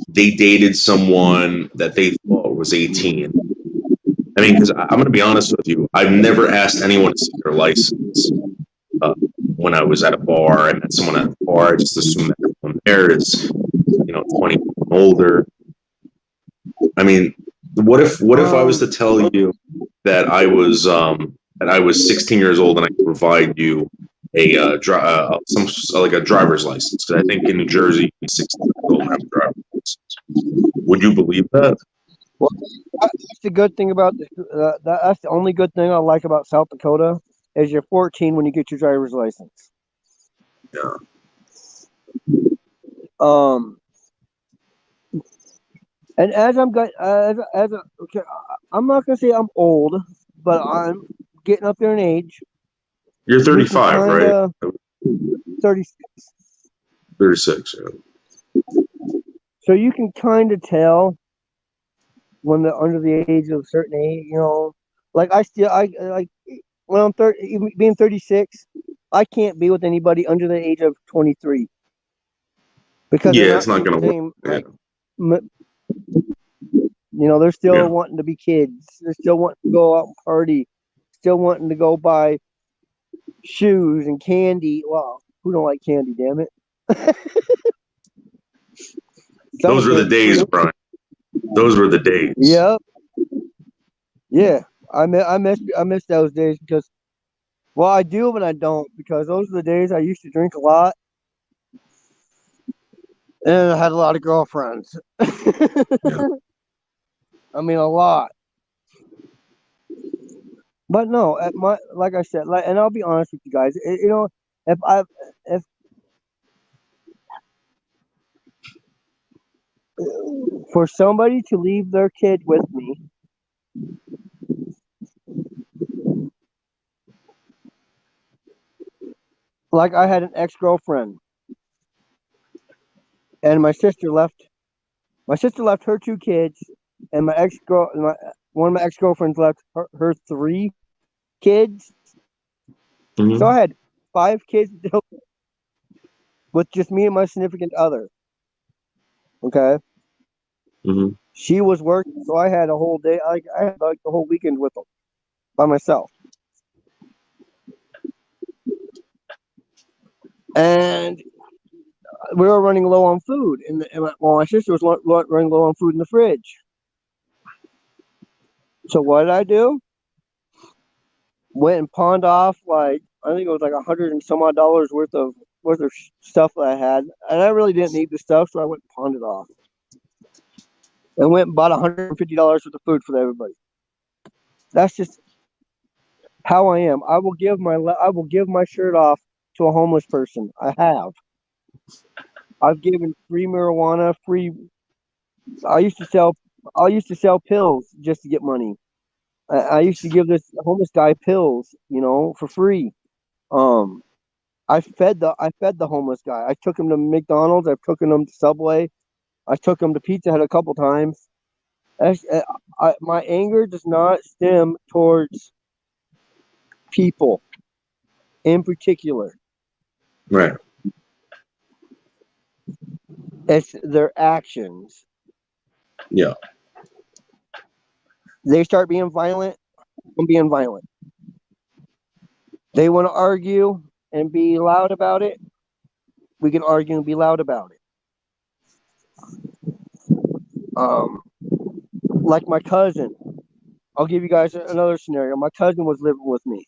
they dated someone that they thought was 18? I mean, because I'm going to be honest with you, I've never asked anyone to see their license. When I was at a bar, I met someone at a bar. I just assumed that everyone there is, 20 and older. I mean, what if I was to tell you that I was 16 years old and I could provide you a like a driver's license? Because I think in New Jersey, you can be 16 years old and have a driver's license. Would you believe that? Well, that's the good thing about that's the only good thing I like about South Dakota is you're 14 when you get your driver's license. Yeah. And as I'm got okay, I'm not gonna say I'm old, but I'm getting up there in age. You're You can 35, right? 36. 36. Yeah. So you can kind of tell when they're under the age of a certain age, Like I like when I'm 30, even being 36, I can't be with anybody under the age of 23 because they're Yeah, it's not not the going to work. same. Yeah. Like, they're still Yeah. wanting to be kids. They're still wanting to go out and party. Still wanting to go buy shoes and candy. Well, who don't like candy? Damn it! Those Summer were the candy's days, sweet. Brian. Those were the days. Yep. Yeah. I miss those days because, well, I do, but I don't because those are the days I used to drink a lot and I had a lot of girlfriends. Yeah. I mean, a lot. But no, like I said, and I'll be honest with you guys, if I if for somebody to leave their kid with me, like I had an ex-girlfriend, and my sister left her 2 kids, and one of my ex-girlfriends left her 3 kids. So I Hmm. had 5 kids with just me and my significant other. Okay. Hmm. She was working, so I had a whole day. I had like the whole weekend with them by myself. And we were running low on food, my sister was running low on food in the fridge. So what did I do? Went and pawned off like I think it was like $100 and some odd dollars worth of stuff that I had, and I really didn't need the stuff, so I went and pawned it off, and went and bought $150 worth of food for everybody. That's just how I am. I will give my shirt off to a homeless person. I have. I've given free marijuana, free. I used to sell. I used to sell pills just to get money. I used to give this homeless guy pills, for free. Um, I fed the homeless guy. I took him to McDonald's. I've taken him to Subway. I took him to Pizza Hut a couple times. My anger does not stem towards people in particular. Right. It's their actions. Yeah. They start being violent, I'm being violent. They want to argue and be loud about it. We can argue and be loud about it. Like my cousin. I'll give you guys another scenario. My cousin was living with me.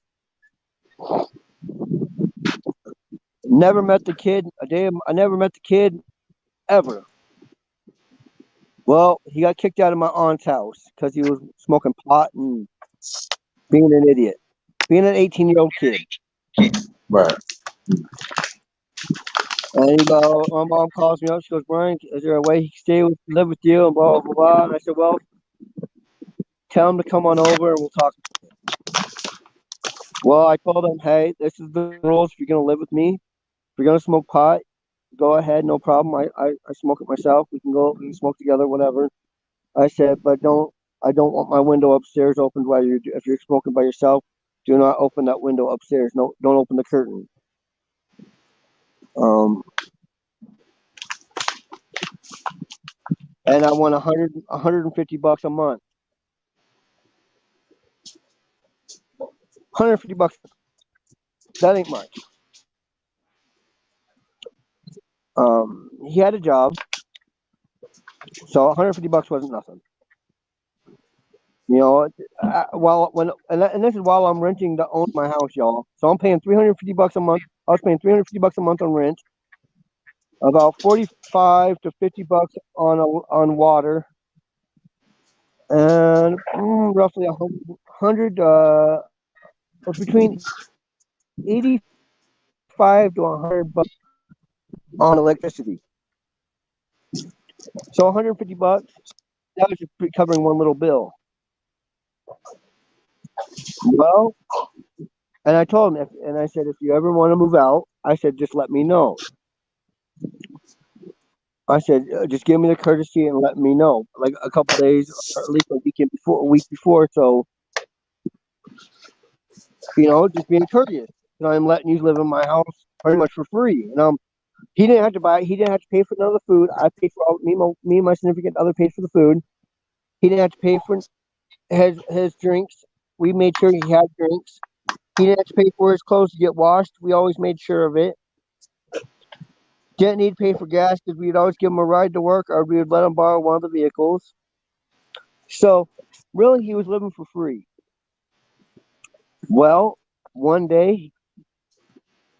Never met the kid a day. I never met the kid ever. Well, he got kicked out of my aunt's house because he was smoking pot and being an idiot, being an 18-year-old kid. Right. And my mom calls me up. She goes, "Brian, is there a way he can live with you?" And blah blah blah. And I said, "Well, tell him to come on over and we'll talk." Well, I told him, hey, this is the rules. If you're gonna live with me, if you're gonna smoke pot, go ahead, no problem. I smoke it myself. We can smoke together, whatever. I said, but I don't want my window upstairs opened while if you're smoking by yourself. Do not open that window upstairs. No, don't open the curtain. Um, and I want 150 bucks a month. 150 bucks. That ain't much. He had a job, so 150 bucks wasn't nothing. You know, and this is while I'm renting to own my house, y'all. So I'm paying 350 bucks a month. I was paying 350 bucks a month on rent, about 45 to 50 bucks on water, and roughly 100 between 85 to 100 bucks on electricity. So 150 bucks, that was just covering one little bill. Well, and I told him, and I said, if you ever want to move out, I said, just let me know. I said, just give me the courtesy and let me know, like a couple days, or at least a week before, so just being courteous. I'm letting you live in my house pretty much for free. He didn't have to buy. He didn't have to pay for none of the food. I paid for me and my significant other paid for the food. He didn't have to pay for his drinks. We made sure he had drinks. He didn't have to pay for his clothes to get washed. We always made sure of it. Didn't need to pay for gas because we'd always give him a ride to work, or we would let him borrow one of the vehicles. So, really, he was living for free. Well, one day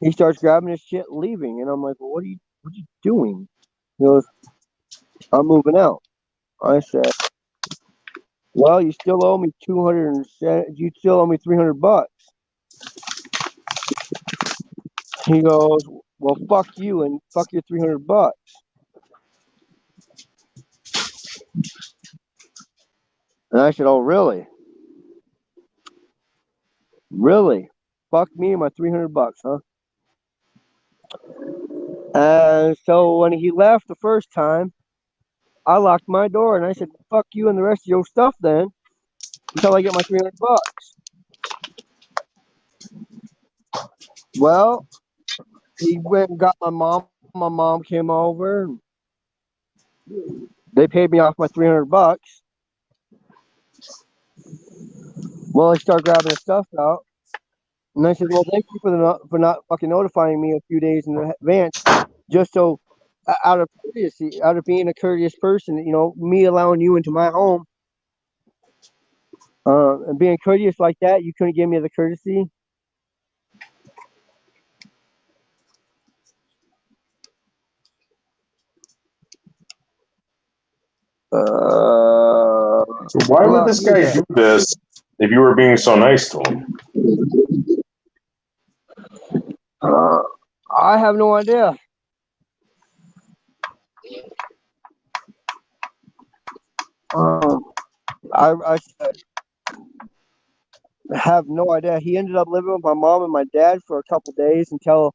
he starts grabbing his shit, leaving, and I'm like, "Well, what are you doing?" He goes, "I'm moving out." I said, "Well, you still owe me 200. You still owe me 300 bucks." He goes, "Well, fuck you and fuck your 300 bucks." And I said, "Oh, really? Really? Fuck me and my 300 bucks, huh?" And so when he left the first time, I locked my door and I said, "Fuck you and the rest of your stuff then, until I get my 300 bucks." Well, he went and got my mom. My mom came over. They paid me off my 300 bucks. Well, I start grabbing his stuff out. And I said, "Well, thank you for not fucking notifying me a few days in advance, just so out of courtesy, out of being a courteous person, me allowing you into my home, and being courteous like that, you couldn't give me the courtesy." So why would this guy do this if you were being so nice to him? I have no idea. I have no idea. He ended up living with my mom and my dad for a couple days until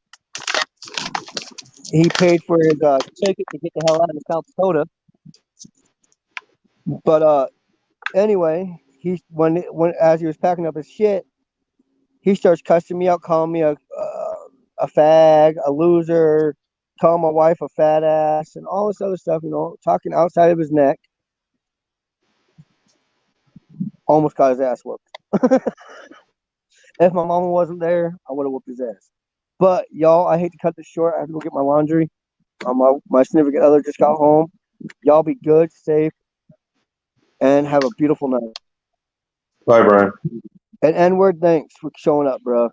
he paid for his ticket to get the hell out of South Dakota. But anyway, when as he was packing up his shit, he starts cussing me out, calling me a fag, a loser, calling my wife a fat ass, and all this other stuff. Talking outside of his neck. Almost got his ass whooped. If my mama wasn't there, I would have whooped his ass. But y'all, I hate to cut this short. I have to go get my laundry. My significant other just got home. Y'all be good, safe, and have a beautiful night. Bye, Brian. And N-word, thanks for showing up, bro.